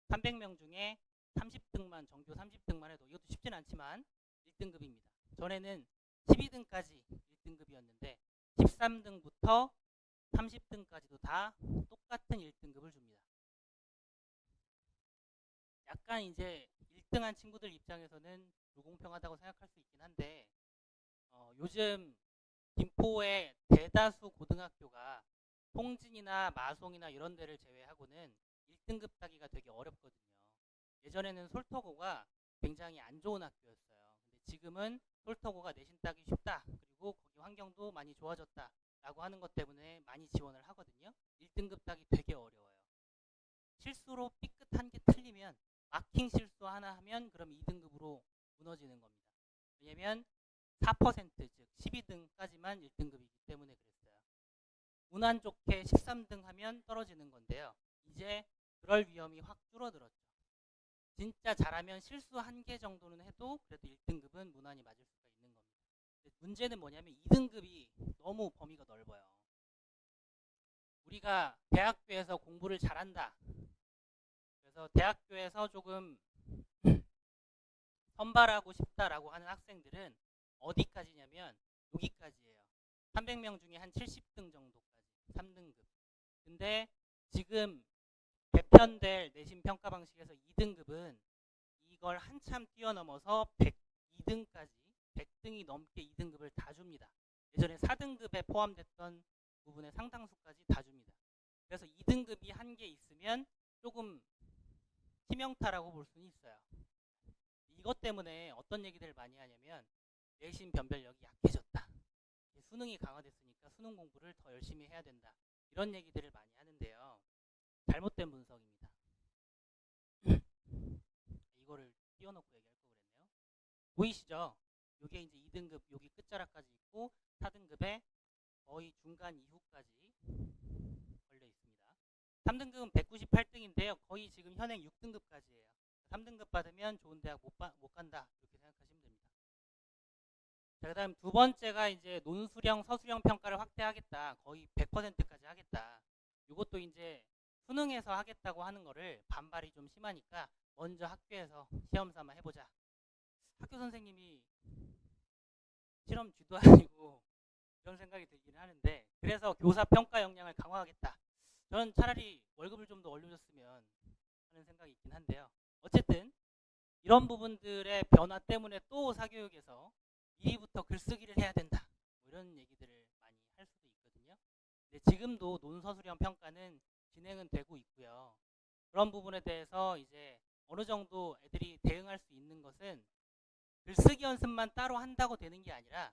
300명 중에 30등만 정규 30등만 해도 이것도 쉽진 않지만 1등급입니다. 전에는 12등까지 1등급이었는데 13등부터 30등까지도 다 똑같은 1등급을 줍니다. 약간 이제 1등한 친구들 입장에서는 불공평하다고 생각할 수 있긴 한데 요즘 김포의 대다수 고등학교가 통진이나 마송이나 이런 데를 제외하고는 1등급 따기가 되게 어렵거든요. 예전에는 솔터고가 굉장히 안 좋은 학교였어요. 근데 지금은 솔터고가 내신 따기 쉽다. 그리고 거기 환경도 많이 좋아졌다. 라고 하는 것 때문에 많이 지원을 하거든요. 1등급 따기 되게 어려워요. 실수로 삐끗한 게 틀리면 마킹 실수 하나 하면 그럼 2등급으로 무너지는 겁니다. 왜냐면 4% 즉 12등까지만 1등급이기 때문에 그랬어요. 운 안 좋게 13등 하면 떨어지는 건데요. 이제 그럴 위험이 확 줄어들었죠. 진짜 잘하면 실수 한 개 정도는 해도 그래도 1등급은 무난히 맞을 수가 있는 겁니다. 문제는 뭐냐면 2등급이 너무 범위가 넓어요. 우리가 대학교에서 공부를 잘한다. 그래서 대학교에서 조금 선발하고 싶다라고 하는 학생들은 어디까지냐면 여기까지예요. 300명 중에 한 70등 정도까지 3등급. 근데 지금 개편될 내신 평가 방식에서 2등급은 이걸 한참 뛰어넘어서 102등까지 100등이 넘게 2등급을 다 줍니다. 예전에 4등급에 포함됐던 부분의 상당수까지 다 줍니다. 그래서 2등급이 한 개 있으면 조금 치명타라고 볼 수는 있어요. 이것 때문에 어떤 얘기들을 많이 하냐면 내신 변별력이 약해졌다. 수능이 강화됐으니까 수능 공부를 더 열심히 해야 된다. 이런 얘기들을 많이 하는데요. 잘못된 분석입니다. 이거를 띄워놓고 얘기할 걸 그랬네요. 보이시죠? 이게 이제 2등급 여기 끝자락까지 있고 4등급에 거의 중간 이후까지 걸려 있습니다. 3등급은 198등인데요. 거의 지금 현행 6등급까지예요. 3등급 받으면 좋은 대학 못 간다. 이렇게 생각하시면 됩니다. 자, 그 다음 두 번째가 이제 논수령, 서술형 평가를 확대하겠다. 거의 100%까지 하겠다. 이것도 이제 수능에서 하겠다고 하는 거를 반발이 좀 심하니까 먼저 학교에서 시험 삼아 해보자. 학교 선생님이 실험 쥐도 아니고 이런 생각이 들긴 하는데 그래서 교사 평가 역량을 강화하겠다. 저는 차라리 월급을 좀 더 올려줬으면 하는 생각이 있긴 한데요. 어쨌든 이런 부분들의 변화 때문에 또 사교육에서 미리부터 글쓰기를 해야 된다. 뭐 이런 얘기들을 많이 할 수도 있거든요. 근데 지금도 논서술형 평가는 진행은 되고 있고요. 그런 부분에 대해서 이제 어느 정도 애들이 대응할 수 있는 것은 글쓰기 연습만 따로 한다고 되는 게 아니라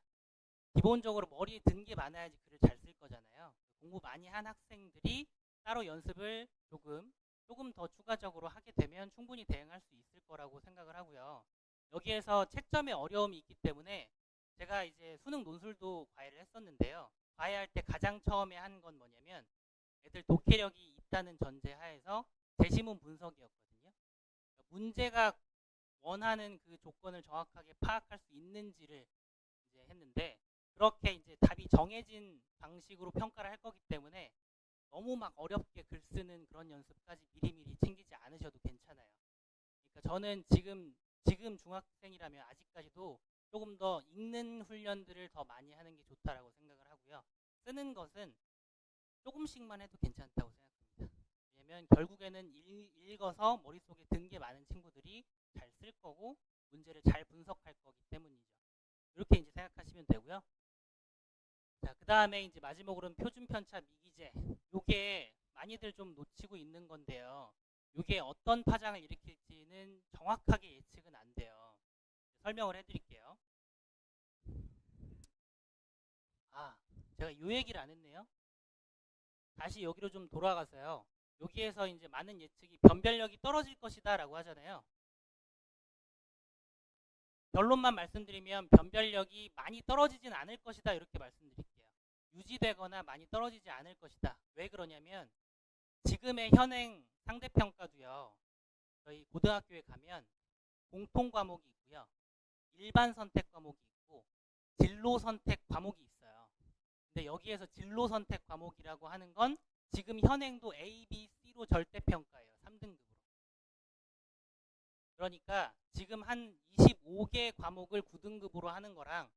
기본적으로 머리에 든 게 많아야지 글을 잘 쓸 거잖아요. 공부 많이 한 학생들이 따로 연습을 조금 더 추가적으로 하게 되면 충분히 대응할 수 있을 거라고 생각을 하고요. 여기에서 채점에 어려움이 있기 때문에 제가 이제 수능 논술도 과외를 했었는데요. 과외할 때 가장 처음에 한 건 뭐냐면 애들 독해력이 있다는 전제하에서 제시문 분석이었거든요. 그러니까 문제가 원하는 그 조건을 정확하게 파악할 수 있는지를 이제 했는데 그렇게 이제 답이 정해진 방식으로 평가를 할 거기 때문에 너무 막 어렵게 글 쓰는 그런 연습까지 미리미리 챙기지 않으셔도 괜찮아요. 그러니까 저는 지금 중학생이라면 아직까지도 조금 더 읽는 훈련들을 더 많이 하는 게 좋다라고 생각을 하고요. 쓰는 것은 조금씩만 해도 괜찮다고 생각합니다. 왜냐면 결국에는 읽어서 머릿속에 든 게 많은 친구들이 잘 쓸 거고 문제를 잘 분석할 거기 때문이죠. 이렇게 이제 생각하시면 되고요. 자, 그 다음에 이제 마지막으로는 표준 편차 미기재. 요게 많이들 좀 놓치고 있는 건데요. 요게 어떤 파장을 일으킬지는 정확하게 예측은 안 돼요. 설명을 해드릴게요. 제가 요 얘기를 안 했네요. 다시 여기로 좀 돌아가서요. 여기에서 이제 많은 예측이 변별력이 떨어질 것이다 라고 하잖아요. 결론만 말씀드리면 변별력이 많이 떨어지진 않을 것이다 이렇게 말씀드릴게요. 유지되거나 많이 떨어지지 않을 것이다. 왜 그러냐면 지금의 현행 상대평가도요. 저희 고등학교에 가면 공통 과목이 있고요. 일반 선택 과목이 있고 진로 선택 과목이 있어요. 근데 여기에서 진로 선택 과목이라고 하는 건 지금 현행도 A, B, C로 절대평가예요. 3등급으로. 그러니까 지금 한 25개 과목을 9등급으로 하는 거랑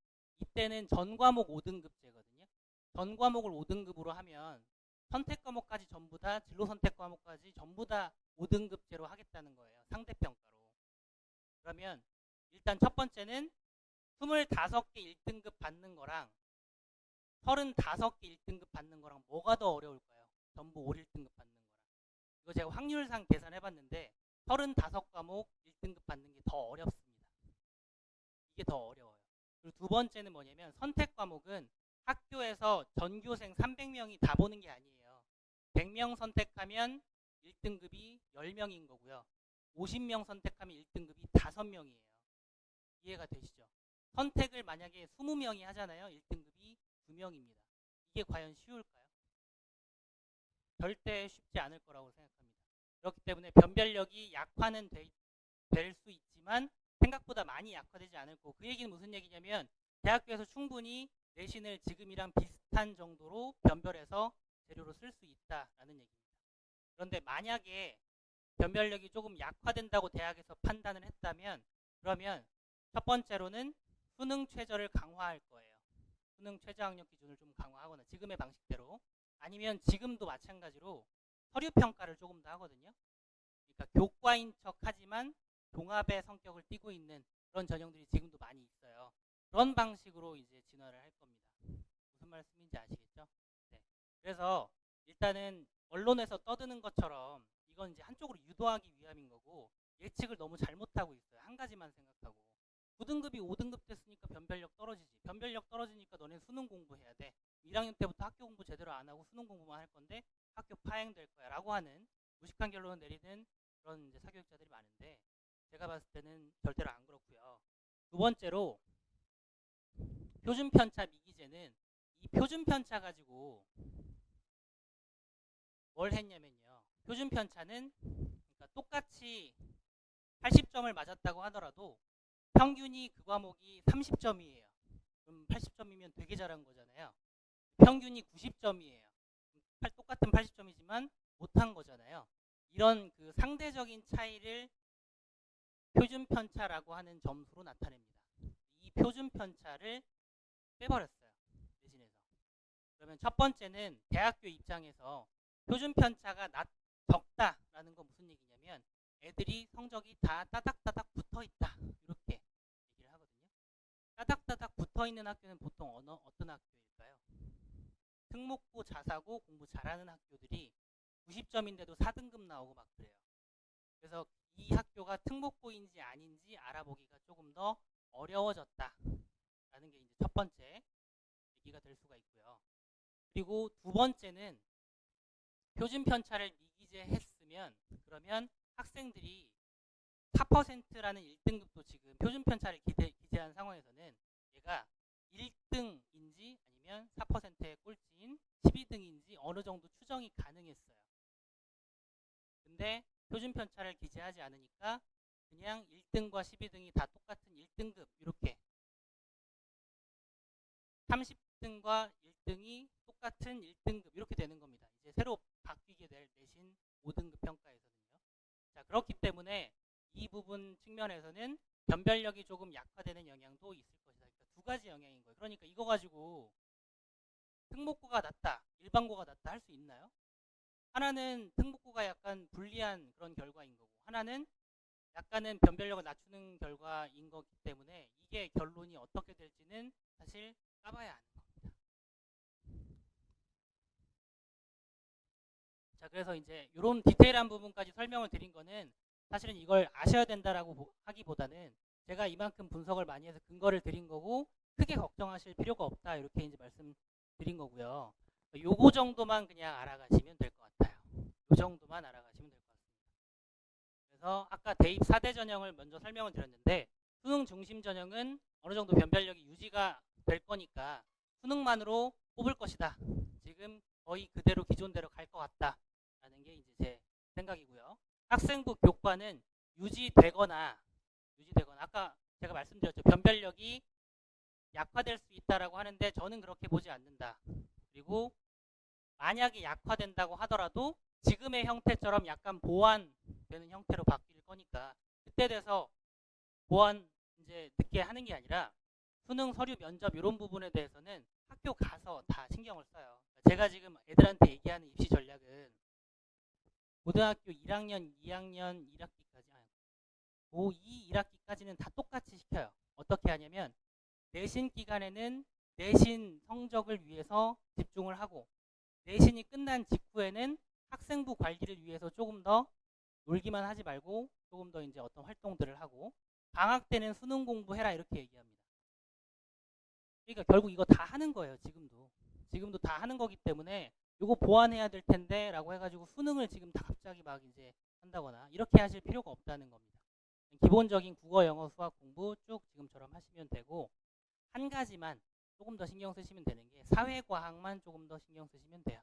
이때는 전 과목 5등급제거든요. 전 과목을 5등급으로 하면 선택 과목까지 전부 다 진로 선택 과목까지 전부 다 5등급제로 하겠다는 거예요. 상대평가로. 그러면 일단 첫 번째는 25개 1등급 받는 거랑 35개 1등급 받는 거랑 뭐가 더 어려울까요? 전부 5, 1등급 받는 거랑. 이거 제가 확률상 계산해봤는데 35과목 1등급 받는 게 더 어렵습니다. 이게 더 어려워요. 그리고 두 번째는 뭐냐면 선택 과목은 학교에서 전교생 300명이 다 보는 게 아니에요. 100명 선택하면 1등급이 10명인 거고요. 50명 선택하면 1등급이 5명이에요. 이해가 되시죠? 선택을 만약에 20명이 하잖아요. 1등급이 2명입니다. 이게 과연 쉬울까요? 절대 쉽지 않을 거라고 생각합니다. 그렇기 때문에 변별력이 약화는 될 수 있지만 생각보다 많이 약화되지 않을 거고, 그 얘기는 무슨 얘기냐면 대학교에서 충분히 내신을 지금이랑 비슷한 정도로 변별해서 재료로 쓸 수 있다라는 얘기입니다. 그런데 만약에 변별력이 조금 약화된다고 대학에서 판단을 했다면, 그러면 첫 번째로는 수능 최저를 강화할 거예요. 수능 최저학력 기준을 좀 강화하거나 지금의 방식대로, 아니면 지금도 마찬가지로 서류 평가를 조금 더 하거든요. 그러니까 교과인 척 하지만 종합의 성격을 띠고 있는 그런 전형들이 지금도 많이 있어요. 그런 방식으로 이제 진화를 할 겁니다. 무슨 말씀인지 아시겠죠? 네. 그래서 일단은 언론에서 떠드는 것처럼 이건 이제 한쪽으로 유도하기 위함인 거고, 예측을 너무 잘못하고 있어요. 한 가지만 생각하고. 9등급이 5등급 됐으니까 변별력 떨어지지. 변별력 떨어지니까 너네 수능 공부해야 돼. 1학년 때부터 학교 공부 제대로 안 하고 수능 공부만 할 건데 학교 파행될 거야 라고 하는 무식한 결론을 내리는 그런 이제 사교육자들이 많은데, 제가 봤을 때는 절대로 안 그렇고요. 두 번째로 표준 편차 미기재는 이 표준 편차 가지고 뭘 했냐면요. 표준 편차는 그러니까 똑같이 80점을 맞았다고 하더라도 평균이 그 과목이 30점이에요. 그럼 80점이면 되게 잘한 거잖아요. 평균이 90점이에요. 똑같은 80점이지만 못한 거잖아요. 이런 그 상대적인 차이를 표준 편차라고 하는 점수로 나타냅니다. 이 표준 편차를 빼버렸어요. 내신에서. 그러면 첫 번째는 대학교 입장에서 표준 편차가 적다라는 건 무슨 얘기냐면 애들이 성적이 다 따닥따닥 붙어 있다. 이렇게 얘기를 하거든요. 따닥따닥 붙어 있는 학교는 보통 어떤 학교일까요? 특목고, 자사고, 공부 잘하는 학교들이 90점인데도 4등급 나오고 막 그래요. 그래서 이 학교가 특목고인지 아닌지 알아보기가 조금 더 어려워졌다라는 게 이제 첫 번째 얘기가 될 수가 있고요. 그리고 두 번째는 표준 편차를 미기재했으면 그러면 학생들이 4%라는 1등급도 지금 표준 편차를 기재한 상황에서는 얘가 1등인지 아니면 4%의 꼴찌인 12등인지 어느 정도 추정이 가능했어요. 근데 표준 편차를 기재하지 않으니까 그냥 1등과 12등이 다 똑같은 1등급, 이렇게 30등과 1등이 똑같은 1등급 이렇게 되는 겁니다. 이제 새로 바뀌게 될 내신 5등급 평가에서는요. 자, 그렇기 때문에 이 부분 측면에서는 변별력이 조금 약화되는 영향도 있을 것이다. 그러니까 두 가지 영향인 거예요. 그러니까 이거 가지고 특목고가 낫다, 일반고가 낫다 할 수 있나요? 하나는 특목고가 약간 불리한 그런 결과인 거고, 하나는 약간은 변별력을 낮추는 결과인 거기 때문에 이게 결론이 어떻게 될지는 사실 까봐야 아는 겁니다. 자, 그래서 이제 이런 디테일한 부분까지 설명을 드린 거는 사실은 이걸 아셔야 된다라고 하기보다는 제가 이만큼 분석을 많이 해서 근거를 드린 거고 크게 걱정하실 필요가 없다, 이렇게 이제 말씀드린 거고요. 요거 정도만 그냥 알아가시면 될 것 같아요. 요 정도만 알아가시면 될 것 같습니다. 그래서 아까 대입 4대 전형을 먼저 설명을 드렸는데, 수능 중심 전형은 어느 정도 변별력이 유지가 될 거니까 수능만으로 뽑을 것이다. 지금 거의 그대로 기존대로 갈 것 같다라는 게 이제 제 생각이고요. 학생부 교과는 유지되거나 아까 제가 말씀드렸죠. 변별력이 약화될 수 있다라고 하는데 저는 그렇게 보지 않는다. 그리고 만약에 약화된다고 하더라도 지금의 형태처럼 약간 보완되는 형태로 바뀔 거니까 그때 돼서 보완 이제 늦게 하는 게 아니라 수능, 서류, 면접 이런 부분에 대해서는 학교 가서 다 신경을 써요. 제가 지금 애들한테 얘기하는 입시 전략은 고등학교 1학년, 2학년 1학기까지 고2 1학기까지는 다 똑같이 시켜요. 어떻게 하냐면 내신 기간에는 내신 성적을 위해서 집중을 하고, 내신이 끝난 직후에는 학생부 관리를 위해서 조금 더 놀기만 하지 말고 조금 더 이제 어떤 활동들을 하고 방학 때는 수능 공부해라 이렇게 얘기합니다. 그러니까 결국 이거 다 하는 거예요. 지금도 다 하는 거기 때문에 이거 보완해야 될 텐데 라고 해가지고 수능을 지금 다 갑자기 막 이제 한다거나 이렇게 하실 필요가 없다는 겁니다. 기본적인 국어, 영어, 수학 공부 쭉 지금처럼 하시면 되고 한 가지만 조금 더 신경 쓰시면 되는 게 사회과학만 조금 더 신경 쓰시면 돼요.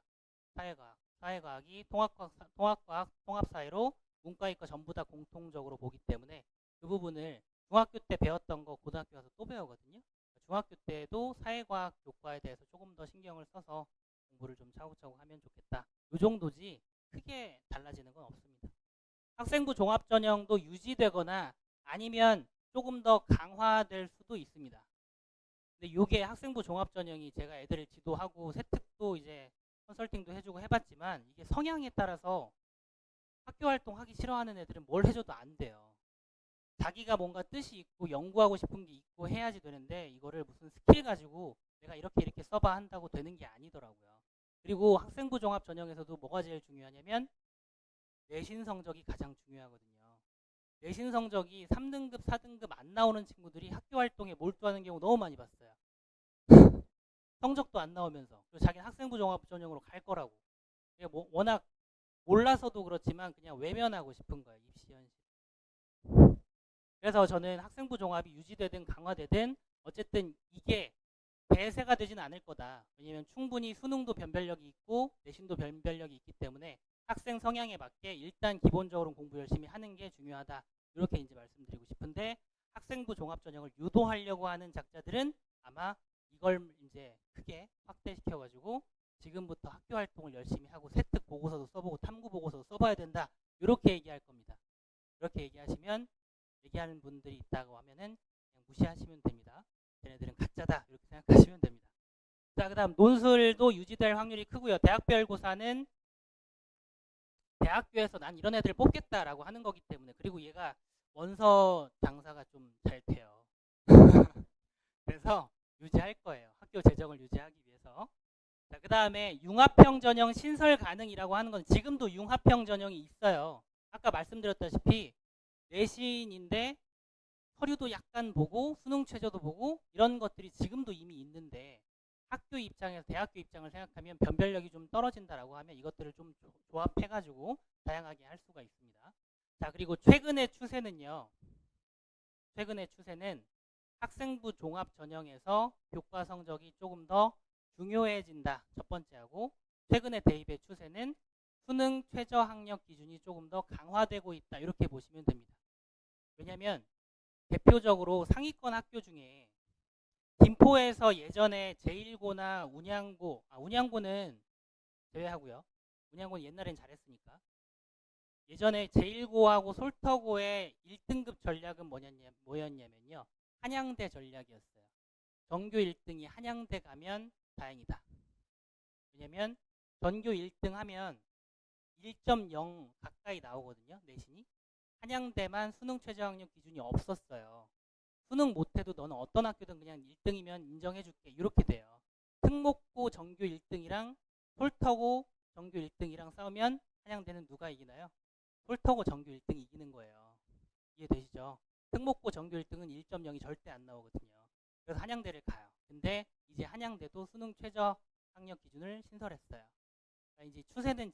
사회과학이 통합과학, 통합사회로 문과, 이과 전부 다 공통적으로 보기 때문에 그 부분을 중학교 때 배웠던 거 고등학교 가서 또 배우거든요. 중학교 때도 사회과학 교과에 대해서 조금 더 신경을 써서 공부를 좀 차곡차곡 하면 좋겠다. 이 정도지 크게 달라지는 건 없습니다. 학생부 종합전형도 유지되거나 아니면 조금 더 강화될 수도 있습니다. 근데 이게 학생부 종합전형이 제가 애들을 지도하고 세특도 이제 컨설팅도 해주고 해봤지만 이게 성향에 따라서 학교 활동 하기 싫어하는 애들은 뭘 해줘도 안 돼요. 자기가 뭔가 뜻이 있고 연구하고 싶은 게 있고 해야지 되는데 이거를 무슨 스킬 가지고 내가 이렇게 써봐 한다고 되는 게 아니더라고요. 그리고 학생부 종합 전형에서도 뭐가 제일 중요하냐면 내신 성적이 가장 중요하거든요. 내신 성적이 3등급, 4등급 안 나오는 친구들이 학교 활동에 몰두하는 경우 너무 많이 봤어요. 성적도 안 나오면서 그리고 자기는 학생부 종합 전형으로 갈 거라고. 뭐 워낙 몰라서도 그렇지만 그냥 외면하고 싶은 거예요. 입시 현실. 그래서 저는 학생부 종합이 유지되든 강화되든 어쨌든 이게 대세가 되지는 않을 거다. 왜냐면 충분히 수능도 변별력이 있고 내신도 변별력이 있기 때문에 학생 성향에 맞게 일단 기본적으로 공부 열심히 하는 게 중요하다. 이렇게 이제 말씀드리고 싶은데 학생부 종합 전형을 유도하려고 하는 작자들은 아마 이걸 이제 크게 확대시켜가지고 지금부터 학교 활동을 열심히 하고 세특 보고서도 써보고 탐구 보고서도 써봐야 된다. 이렇게 얘기할 겁니다. 이렇게 얘기하시면 얘기하는 분들이 있다고 하면은 그냥 무시하시면 됩니다. 쟤네들은 가짜다 이렇게 생각하시면 됩니다. 자, 그다음 논술도 유지될 확률이 크고요. 대학별고사는 대학교에서 난 이런 애들 뽑겠다라고 하는 거기 때문에 그리고 얘가 원서 장사가 좀 잘 돼요. 그래서 유지할 거예요. 학교 재정을 유지하기 위해서. 자, 그다음에 융합형 전형 신설 가능이라고 하는 건 지금도 융합형 전형이 있어요. 아까 말씀드렸다시피 내신인데 서류도 약간 보고 수능 최저도 보고 이런 것들이 지금도 이미 있는데 학교 입장에서 대학교 입장을 생각하면 변별력이 좀 떨어진다라고 하면 이것들을 좀 조합해가지고 다양하게 할 수가 있습니다. 자, 그리고 최근의 추세는요. 최근의 추세는 학생부 종합 전형에서 교과 성적이 조금 더 중요해진다. 첫 번째하고 최근의 대입의 추세는 수능 최저 학력 기준이 조금 더 강화되고 있다. 이렇게 보시면 됩니다. 왜냐하면 대표적으로 상위권 학교 중에 김포에서 예전에 제1고나 운양고는 제외하고요. 운양고는 옛날엔 잘했으니까. 예전에 제1고하고 솔터고의 1등급 전략은 뭐였냐면요. 한양대 전략이었어요. 전교 1등이 한양대 가면 다행이다. 왜냐면 전교 1등 하면 1.0 가까이 나오거든요. 내신이. 한양대만 수능 최저학력 기준이 없었어요. 수능 못해도 너는 어떤 학교든 그냥 1등이면 인정해줄게. 이렇게 돼요. 특목고 전교 1등이랑 솔터고 전교 1등이랑 싸우면 한양대는 누가 이기나요? 솔터고 전교 1등이 이기는 거예요. 이해되시죠? 특목고 전교 1등은 1.0이 절대 안 나오거든요. 그래서 한양대를 가요. 근데 이제 한양대도 수능 최저 학력 기준을 신설했어요. 그러니까 이제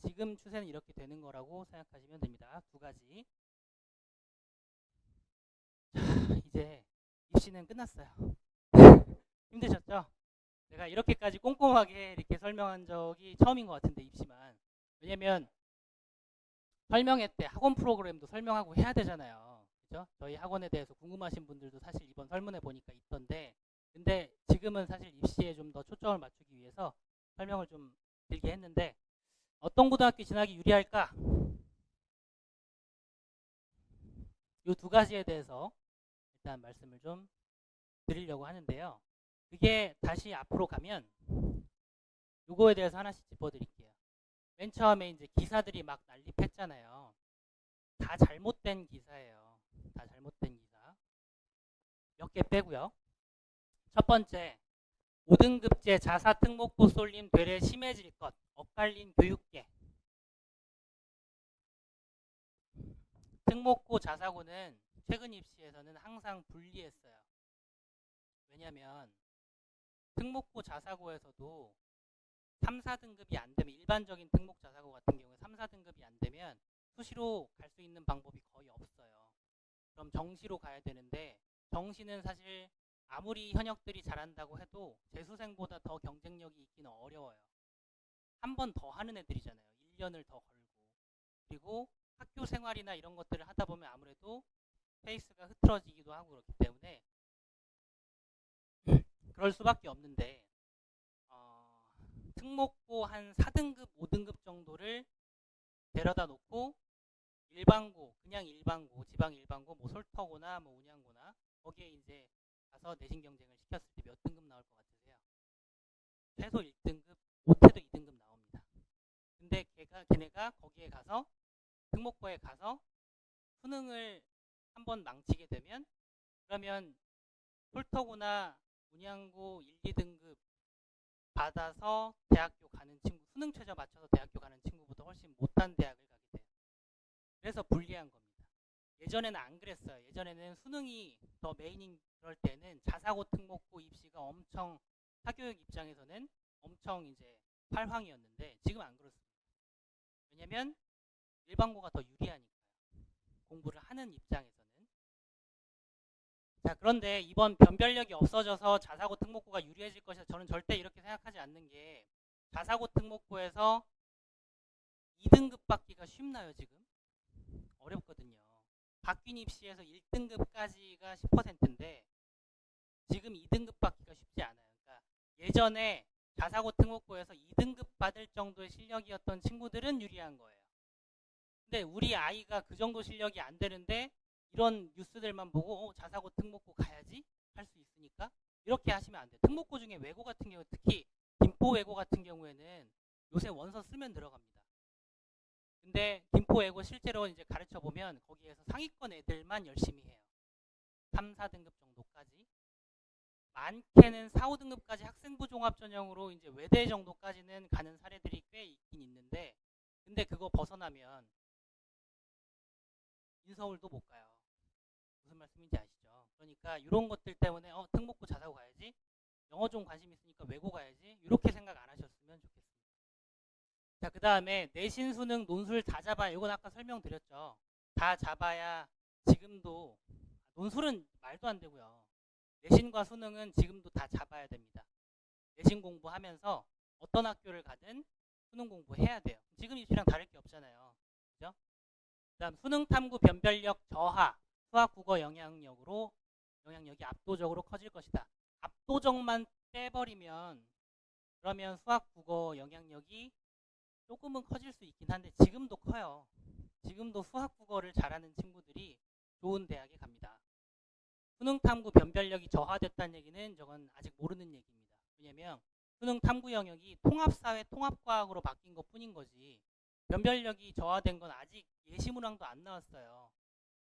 지금 추세는 이렇게 되는 거라고 생각하시면 됩니다. 두 가지. 자, 이제 입시는 끝났어요. 힘드셨죠? 내가 이렇게까지 꼼꼼하게 이렇게 설명한 적이 처음인 것 같은데 입시만. 왜냐면 설명회 때 학원 프로그램도 설명하고 해야 되잖아요. 그죠? 저희 학원에 대해서 궁금하신 분들도 사실 이번 설문에 보니까 있던데 근데 지금은 사실 입시에 좀 더 초점을 맞추기 위해서 설명을 좀 길게 했는데 어떤 고등학교 진학이 유리할까? 이 두 가지에 대해서 일단 말씀을 좀 드리려고 하는데요. 그게 다시 앞으로 가면 요거에 대해서 하나씩 짚어드릴게요. 맨 처음에 이제 기사들이 막 난립했잖아요. 다 잘못된 기사예요. 다 잘못된 기사. 몇 개 빼고요. 첫 번째, 5등급제 자사 특목고 쏠림 되레 심해질 것. 엇갈린 교육계. 특목고 자사고는 최근 입시에서는 항상 분리했어요. 왜냐면 특목고 자사고에서도 3, 4등급이 안 되면, 일반적인 특목 자사고 같은 경우에 3, 4등급이 안 되면 수시로 갈 수 있는 방법이 거의 없어요. 그럼 정시로 가야 되는데, 정시는 사실 아무리 현역들이 잘한다고 해도 재수생보다 더 경쟁력이 있기는 어려워요. 한 번 더 하는 애들이잖아요. 1년을 더 걸고. 그리고 학교 생활이나 이런 것들을 하다 보면 아무래도 페이스가 흐트러지기도 하고 그렇기 때문에 그럴 수밖에 없는데, 특목고 한 4등급, 5등급 정도를 데려다 놓고 일반고, 그냥 일반고, 지방 일반고, 뭐 솔터고나 뭐 운양고나 거기에 이제 가서 내신 경쟁을 시켰을 때 몇 등급 나올 것 같으세요? 최소 1등급, 못해도 2등급 나옵니다. 근데 걔네가 거기에 가서, 특목고에 가서 수능을 한번 망치게 되면, 그러면 솔터고나 운양고 1, 2등급 받아서 대학교 가는 친구, 수능 최저 맞춰서 대학교 가는 친구보다 훨씬 못한 대학을 가게 돼요. 그래서 불리한 겁니다. 예전에는 안 그랬어요. 예전에는 수능이 더 메인인 그럴 때는 자사고 특목고 입시가 엄청, 사교육 입장에서는 엄청 이제 활황이었는데 지금 안 그렇습니다. 왜냐면 일반고가 더 유리하니까요. 공부를 하는 입장에서는. 자, 그런데 이번 변별력이 없어져서 자사고 특목고가 유리해질 것이다. 저는 절대 이렇게 생각하지 않는 게, 자사고 특목고에서 2등급 받기가 쉽나요, 지금? 어렵거든요. 박균 입시에서 1등급까지가 10%인데 지금 2등급 받기가 쉽지 않아요. 그러니까 예전에 자사고 특목고에서 2등급 받을 정도의 실력이었던 친구들은 유리한 거예요. 근데 우리 아이가 그 정도 실력이 안 되는데 이런 뉴스들만 보고 자사고 특목고 가야지 할 수 있으니까 이렇게 하시면 안 돼요. 특목고 중에 외고 같은 경우, 특히 김포 외고 같은 경우에는 요새 원서 쓰면 들어갑니다. 근데 김포 외고 실제로 이제 가르쳐 보면 거기에서 상위권 애들만 열심히 해요. 3, 4등급 정도까지. 많게는 4, 5등급까지 학생부 종합 전형으로 이제 외대 정도까지는 가는 사례들이 꽤 있긴 있는데, 근데 그거 벗어나면 인서울도 못 가요. 무슨 말씀인지 아시죠? 그러니까 이런 것들 때문에 특목고 자사고 가야지, 영어 좀 관심 있으니까 외고 가야지, 이렇게 생각 안 하셨으면 좋겠습니다. 자, 그 다음에 내신, 수능, 논술 다 잡아야, 이건 아까 설명드렸죠. 다 잡아야 지금도, 논술은 말도 안 되고요. 내신과 수능은 지금도 다 잡아야 됩니다. 내신 공부하면서 어떤 학교를 가든 수능 공부해야 돼요. 지금 입시랑 다를 게 없잖아요. 그죠? 그 다음 수능 탐구 변별력 저하, 수학 국어 영향력이 압도적으로 커질 것이다. 압도적만 빼버리면, 그러면 수학 국어 영향력이 조금은 커질 수 있긴 한데 지금도 커요. 지금도 수학 국어를 잘하는 친구들이 좋은 대학에 갑니다. 수능 탐구 변별력이 저하됐다는 얘기는 저건 아직 모르는 얘기입니다. 왜냐면 수능 탐구 영역이 통합사회, 통합과학으로 바뀐 것 뿐인 거지, 변별력이 저하된 건 아직 예시문항도 안 나왔어요.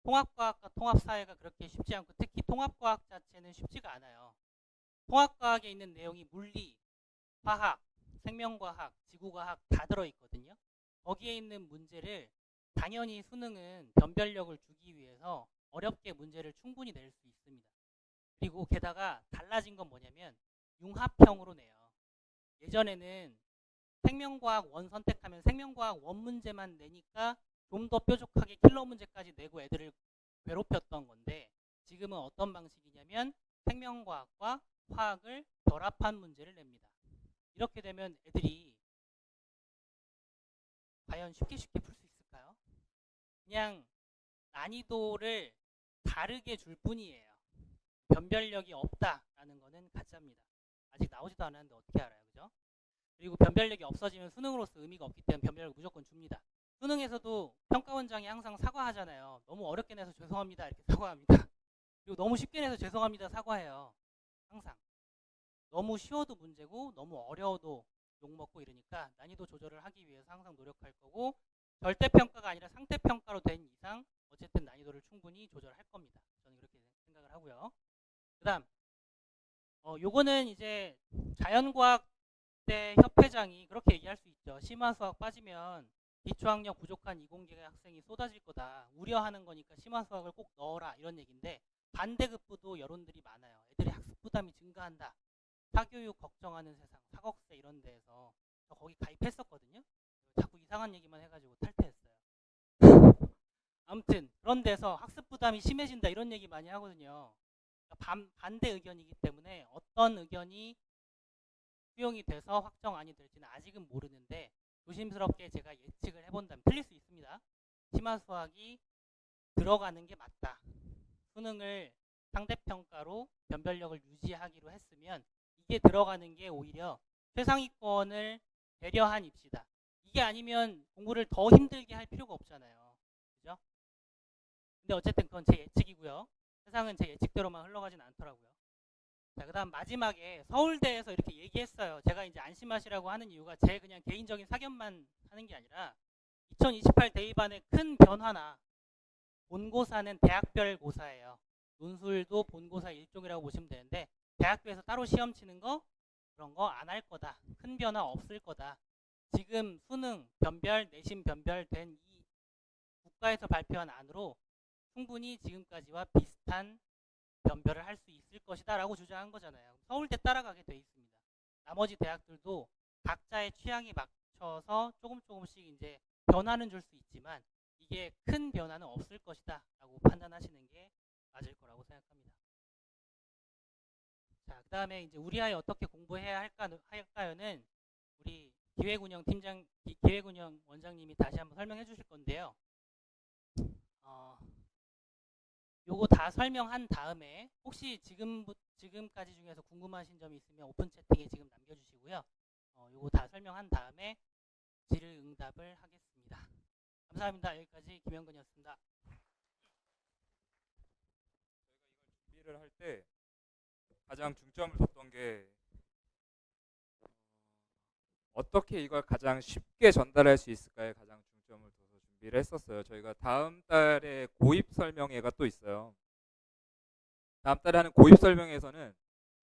통합과학과 통합사회가 그렇게 쉽지 않고, 특히 통합과학 자체는 쉽지가 않아요. 통합과학에 있는 내용이 물리, 화학, 생명과학, 지구과학 다 들어있거든요. 거기에 있는 문제를 당연히 수능은 변별력을 주기 위해서 어렵게 문제를 충분히 낼 수 있습니다. 그리고 게다가 달라진 건 뭐냐면 융합형으로 내요. 예전에는 생명과학 원 선택하면 생명과학 원 문제만 내니까 좀 더 뾰족하게 킬러 문제까지 내고 애들을 괴롭혔던 건데, 지금은 어떤 방식이냐면 생명과학과 화학을 결합한 문제를 냅니다. 이렇게 되면 애들이 과연 쉽게 풀 수 있을까요? 그냥 난이도를 다르게 줄 뿐이에요. 변별력이 없다라는 거는 가짜입니다. 아직 나오지도 않았는데 어떻게 알아요, 그죠? 그리고 변별력이 없어지면 수능으로서 의미가 없기 때문에 변별력을 무조건 줍니다. 수능에서도 평가원장이 항상 사과하잖아요. 너무 어렵게 내서 죄송합니다 이렇게 사과합니다. 그리고 너무 쉽게 내서 죄송합니다 사과해요. 항상. 너무 쉬워도 문제고 너무 어려워도 욕먹고 이러니까 난이도 조절을 하기 위해서 항상 노력할 거고, 절대평가가 아니라 상대평가로 된 이상 어쨌든 난이도를 충분히 조절할 겁니다. 저는 그렇게 생각을 하고요. 그 다음 요거는 이제 자연과학대 협회장이 그렇게 얘기할 수 있죠. 심화수학 빠지면 기초학력 부족한 이공계 학생이 쏟아질 거다. 우려하는 거니까 심화수학을 꼭 넣어라. 이런 얘기인데 반대급부도 여론들이 많아요. 애들이 학습 부담이 증가한다. 사교육 걱정하는 세상, 사법세 이런 데에서 저 거기 가입했었거든요. 자꾸 이상한 얘기만 해가지고 탈퇴했어요. 아무튼 그런 데서 학습 부담이 심해진다 이런 얘기 많이 하거든요. 그러니까 반대 의견이기 때문에 어떤 의견이 수용이 돼서 확정안이 될지는 아직은 모르는데 조심스럽게 제가 예측을 해본다면 틀릴 수 있습니다. 심화수학이 들어가는 게 맞다. 수능을 상대평가로 변별력을 유지하기로 했으면 이게 들어가는 게 오히려 최상위권을 배려한 입시다. 이게 아니면 공부를 더 힘들게 할 필요가 없잖아요. 그죠? 근데 어쨌든 그건 제 예측이고요. 세상은 제 예측대로만 흘러가진 않더라고요. 자, 그 다음 마지막에 서울대에서 이렇게 얘기했어요. 제가 이제 안심하시라고 하는 이유가 제 그냥 개인적인 사견만 하는 게 아니라 2028 대입안의 큰 변화나 본고사는 대학별 고사예요. 논술도 본고사 일종이라고 보시면 되는데 대학교에서 따로 시험 치는 거 그런 거 안 할 거다. 큰 변화 없을 거다. 지금 수능 변별, 내신 변별 된 이 국가에서 발표한 안으로 충분히 지금까지와 비슷한 변별을 할 수 있을 것이다 라고 주장한 거잖아요. 서울대 따라가게 돼 있습니다. 나머지 대학들도 각자의 취향에 맞춰서 조금씩 이제 변화는 줄 수 있지만 이게 큰 변화는 없을 것이다 라고 판단하시는 게 맞을 거라고 생각합니다. 자, 그 다음에 이제 우리 아이 어떻게 공부해야 할까요는 우리 기획운영 원장님이 다시 한번 설명해 주실 건데요. 요거 다 설명한 다음에 혹시 지금까지 중에서 궁금하신 점이 있으면 오픈 채팅에 지금 남겨주시고요. 요거 다 설명한 다음에 질의응답을 하겠습니다. 감사합니다. 여기까지 김영근이었습니다. 준비를 할 때 가장 중점을 뒀던 게 어떻게 이걸 가장 쉽게 전달할 수 있을까에 가장 중점을 둬서 준비를 했었어요. 저희가 다음 달에 고입 설명회가 또 있어요. 다음 달에 하는 고입 설명회에서는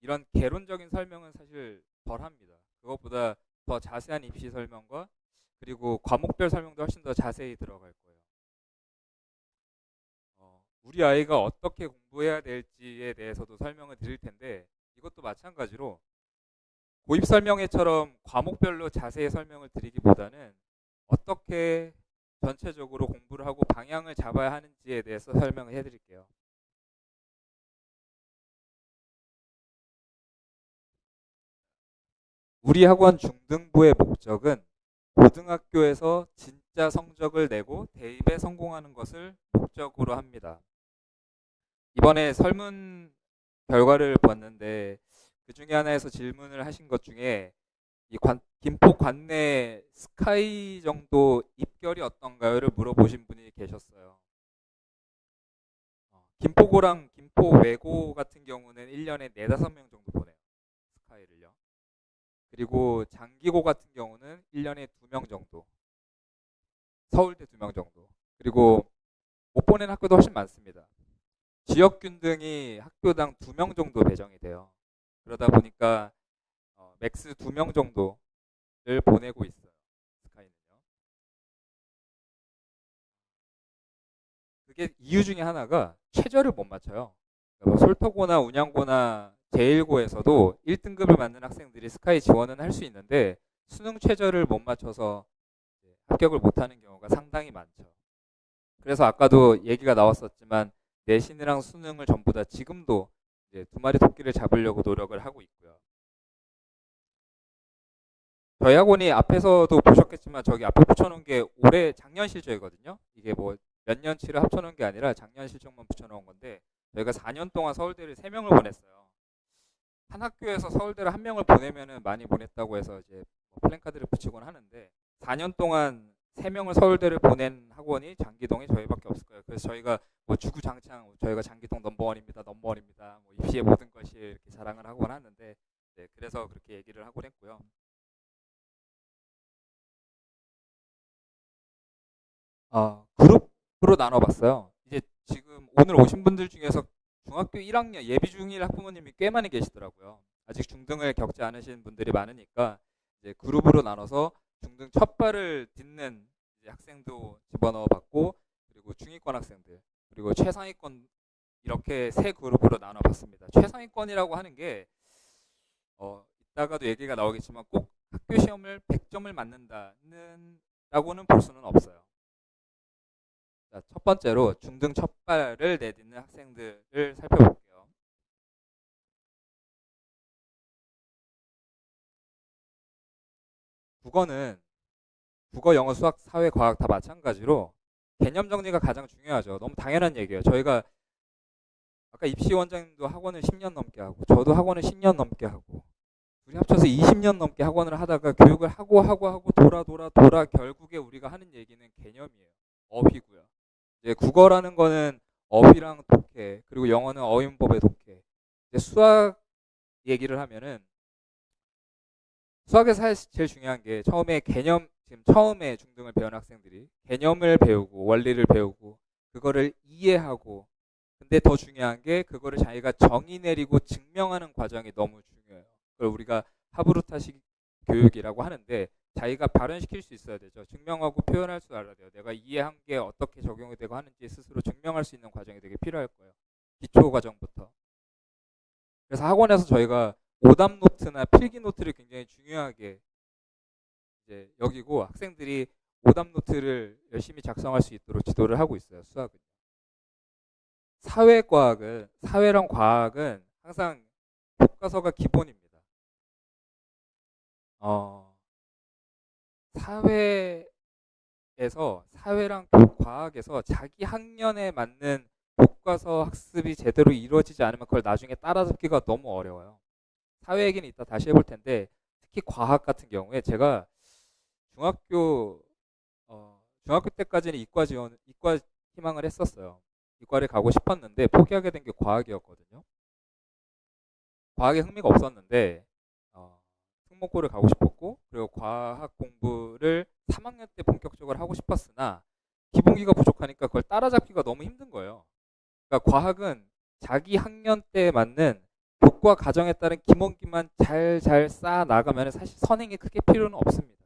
이런 개론적인 설명은 사실 덜 합니다. 그것보다 더 자세한 입시 설명과 그리고 과목별 설명도 훨씬 더 자세히 들어갈 거예요. 우리 아이가 어떻게 공부해야 될지에 대해서도 설명을 드릴 텐데 이것도 마찬가지로 고입 설명회처럼 과목별로 자세히 설명을 드리기보다는 어떻게 전체적으로 공부를 하고 방향을 잡아야 하는지에 대해서 설명을 해드릴게요. 우리 학원 중등부의 목적은 고등학교에서 진짜 성적을 내고 대입에 성공하는 것을 목적으로 합니다. 이번에 설문 결과를 봤는데 그 중에 하나에서 질문을 하신 것 중에 김포 관내 스카이 정도 입결이 어떤가요를 물어보신 분이 계셨어요. 김포고랑 김포 외고 같은 경우는 1년에 4, 5명 정도 보내요. 스카이를요. 그리고 장기고 같은 경우는 1년에 2명 정도. 서울대 2명 정도. 그리고 못 보낸 학교도 훨씬 많습니다. 지역균 등이 학교당 2명 정도 배정이 돼요. 그러다 보니까 맥스 2명 정도를 보내고 있어요. 스카이는요. 그게 이유 중에 하나가 최저를 못 맞춰요. 그러니까 뭐 솔터고나 운양고나 제1고에서도 1등급을 맞는 학생들이 스카이 지원은 할 수 있는데 수능 최저를 못 맞춰서 합격을 못하는 경우가 상당히 많죠. 그래서 아까도 얘기가 나왔었지만 내신이랑 수능을 전부 다 지금도 이제 2마리 토끼를 잡으려고 노력을 하고 있고요. 저희 학원이 앞에서도 보셨겠지만 저기 앞에 붙여놓은 게 올해 작년 실적이거든요. 이게 뭐 몇 년치를 합쳐놓은 게 아니라 작년 실적만 붙여놓은 건데 저희가 4년 동안 서울대를 3명을 보냈어요. 한 학교에서 서울대를 1명을 보내면은 많이 보냈다고 해서 이제 뭐 플랜카드를 붙이곤 하는데 4년 동안 3명을 서울대를 보낸 학원이 장기동에 저희밖에 없을 거예요. 그래서 저희가 뭐 주구장창 저희가 장기동 넘버원입니다, 넘버원입니다, 뭐 입시의 모든 것이 이렇게 자랑을 하곤 하는데 네, 그래서 그렇게 얘기를 하곤 했고요. 그룹으로 나눠봤어요. 이제 지금 오늘 오신 분들 중에서 중학교 1학년 예비 중1 학부모님이 꽤 많이 계시더라고요. 아직 중등을 겪지 않으신 분들이 많으니까 이제 그룹으로 나눠서 중등 첫 발을 딛는 이제 학생도 집어넣어 봤고, 그리고 중위권 학생들, 그리고 최상위권, 이렇게 세 그룹으로 나눠 봤습니다. 최상위권이라고 하는 게 이따가도 얘기가 나오겠지만 꼭 학교 시험을 100점을 맞는다는 라고는 볼 수는 없어요. 자, 첫 번째로 중등 첫발을 내딛는 학생들을 살펴볼게요. 국어는 국어, 영어, 수학, 사회, 과학 다 마찬가지로 개념 정리가 가장 중요하죠. 너무 당연한 얘기예요. 저희가 아까 입시 원장님도 학원을 10년 넘게 하고, 저도 학원을 10년 넘게 하고, 둘이 합쳐서 20년 넘게 학원을 하다가 교육을 하고 돌아 결국에 우리가 하는 얘기는 개념이에요. 어휘고요. 이제 국어라는 거는 어휘랑 독해, 그리고 영어는 어휘문법의 독해. 이제 수학 얘기를 하면은 수학에서 사실 제일 중요한 게 처음에 개념, 지금 처음에 중등을 배우는 학생들이 개념을 배우고 원리를 배우고 그거를 이해하고, 근데 더 중요한 게 그거를 자기가 정의 내리고 증명하는 과정이 너무 중요해요. 그걸 우리가 하브루타식 교육이라고 하는데 자기가 발현시킬 수 있어야 되죠. 증명하고 표현할 줄 알아야 돼요. 내가 이해한 게 어떻게 적용이 되고 하는지 스스로 증명할 수 있는 과정이 되게 필요할 거예요. 기초 과정부터. 그래서 학원에서 저희가 오답 노트나 필기 노트를 굉장히 중요하게 이제 여기고, 학생들이 오답 노트를 열심히 작성할 수 있도록 지도를 하고 있어요. 수학은. 사회랑 과학은 항상 교과서가 기본입니다. 사회랑 과학에서 자기 학년에 맞는 교과서 학습이 제대로 이루어지지 않으면 그걸 나중에 따라잡기가 너무 어려워요. 사회 얘기는 이따 다시 해볼 텐데, 특히 과학 같은 경우에 제가 중학교 중학교 때까지는 이과 희망을 했었어요. 이과를 가고 싶었는데 포기하게 된 게 과학이었거든요. 과학에 흥미가 없었는데 특목고를 가고 싶었고, 그리고 과학 공부를 3학년 때 본격적으로 하고 싶었으나 기본기가 부족하니까 그걸 따라잡기가 너무 힘든 거예요. 그러니까 과학은 자기 학년 때에 맞는 교과 과정에 따른 기본기만 잘 쌓아 나가면 사실 선행이 크게 필요는 없습니다.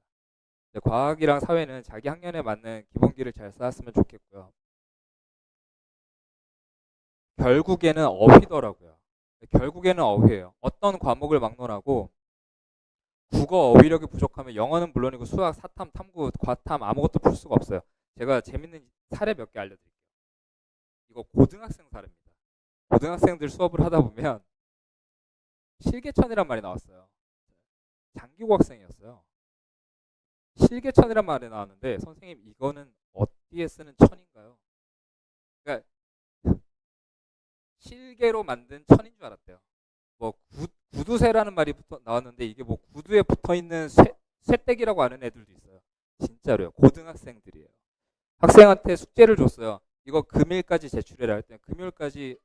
과학이랑 사회는 자기 학년에 맞는 기본기를 잘 쌓았으면 좋겠고요. 결국에는 어휘더라고요. 결국에는 어휘예요. 어떤 과목을 막론하고 국어 어휘력이 부족하면 영어는 물론이고 수학, 사탐, 탐구, 과탐 아무것도 풀 수가 없어요. 제가 재밌는 사례 몇 개 알려드릴게요. 이거 고등학생 사례입니다. 고등학생들 수업을 하다 보면 실개천이란 말이 나왔어요. 장기고 학생이었어요. 실개천이란 말이 나왔는데, 선생님 이거는 어디에 쓰는 천인가요? 그러니까 실개로 만든 천인 줄 알았대요. 뭐 구두쇠라는 말이 나왔는데 이게 뭐 구두에 붙어있는 쇠떼기라고 하는 애들도 있어요. 진짜로요. 고등학생들이에요. 학생한테 숙제를 줬어요. 이거 금일까지 제출해라 할 때 금요일까지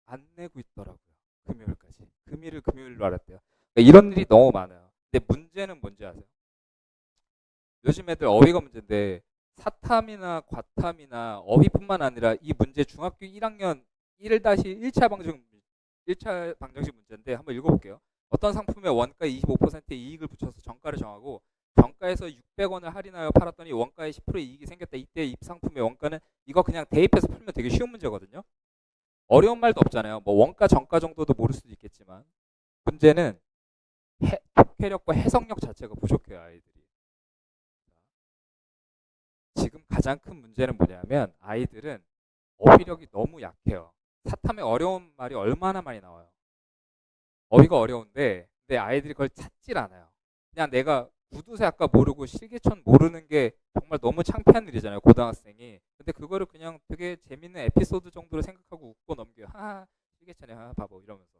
안 내고 있더라고요. 금요일까지. 금일을 금요일로 알았대요. 그러니까 이런 일이 너무 많아요. 근데 문제는 뭔지 아세요? 요즘 애들 어휘가 문제인데 사탐이나 과탐이나 어휘뿐만 아니라 이 문제 중학교 1학년 1-1차 방정식 문제인데 한번 읽어볼게요. 어떤 상품의 원가 25%의 이익을 붙여서 정가를 정하고 정가에서 600원을 할인하여 팔았더니 원가에 10%의 이익이 생겼다. 이때 이 상품의 원가는, 이거 그냥 대입해서 풀면 되게 쉬운 문제거든요. 어려운 말도 없잖아요. 뭐 원가 정가 정도도 모를 수도 있겠지만 문제는 독해력과 해석력 자체가 부족해요. 아이들이. 지금 가장 큰 문제는 뭐냐면 아이들은 어휘력이 너무 약해요. 사탐에 어려운 말이 얼마나 많이 나와요. 어휘가 어려운데 근데 아이들이 그걸 찾질 않아요. 그냥 내가 구두쇠 아까 모르고 실개천 모르는 게 정말 너무 창피한 일이잖아요. 고등학생이. 근데 그거를 그냥 되게 재밌는 에피소드 정도로 생각하고 웃고 넘겨요. 하하, 실개천에 하하 바보 이러면서.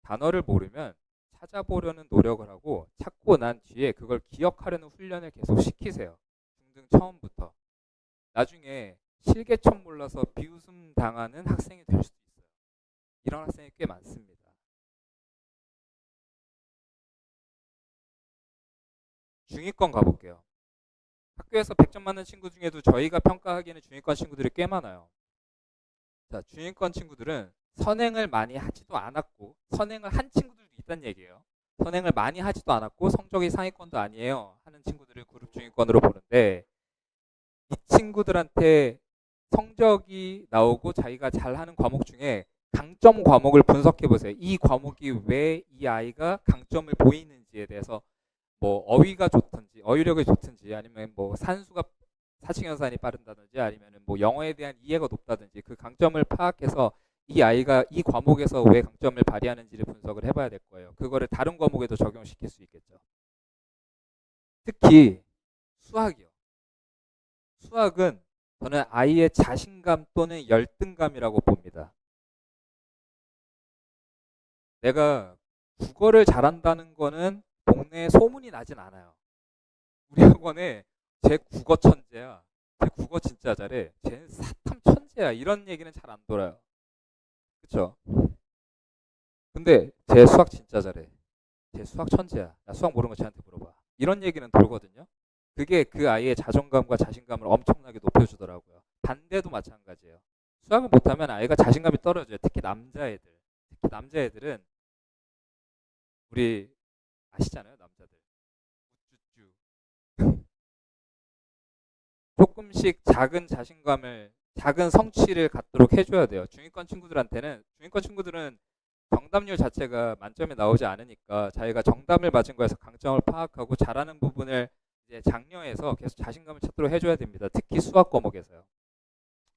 단어를 모르면 찾아보려는 노력을 하고 찾고 난 뒤에 그걸 기억하려는 훈련을 계속 시키세요. 중등 처음부터. 나중에 실개천 몰라서 비웃음 당하는 학생이 될 수도 있어요. 이런 학생이 꽤 많습니다. 중위권 가볼게요. 학교에서 100점 맞는 친구 중에도 저희가 평가하기에는 중위권 친구들이 꽤 많아요. 자, 중위권 친구들은 선행을 많이 하지도 않았고 선행을 한 친구들도 있다는 얘기예요. 선행을 많이 하지도 않았고 성적이 상위권도 아니에요 하는 하는 친구들을 그룹 중위권으로 보는데 이 친구들한테 성적이 나오고 자기가 잘하는 과목 중에 강점 과목을 분석해 보세요. 이 과목이 왜 이 아이가 강점을 보이는지에 대해서 뭐 어휘가 좋든지 어휘력이 좋든지 아니면 뭐 산수가 사칙연산이 빠른다든지 아니면 뭐 영어에 대한 이해가 높다든지 그 강점을 파악해서 이 아이가 이 과목에서 왜 강점을 발휘하는지를 분석을 해봐야 될 거예요. 그거를 다른 과목에도 적용시킬 수 있겠죠. 특히 수학이요. 수학은 저는 아이의 자신감 또는 열등감이라고 봅니다. 내가 국어를 잘한다는 거는 동네에 소문이 나진 않아요. 우리 학원에 제 국어 천재야. 제 국어 진짜 잘해. 쟤는 사탐 천재야. 이런 얘기는 잘 안 돌아요. 그쵸? 근데 제 수학 진짜 잘해. 제 수학 천재야. 나 수학 모르는 거 쟤한테 물어봐. 이런 얘기는 돌거든요. 그게 그 아이의 자존감과 자신감을 엄청나게 높여주더라고요. 반대도 마찬가지예요. 수학을 못하면 아이가 자신감이 떨어져요. 특히 남자애들. 특히 남자애들은 우리 아시잖아요, 남자들. 우쭈쭈. 조금씩 작은 자신감을, 작은 성취를 갖도록 해줘야 돼요. 중위권 친구들은 정답률 자체가 만점에 나오지 않으니까 자기가 정답을 맞은 거에서 강점을 파악하고 잘하는 부분을 이제 장려해서 계속 자신감을 찾도록 해줘야 됩니다. 특히 수학 과목에서요.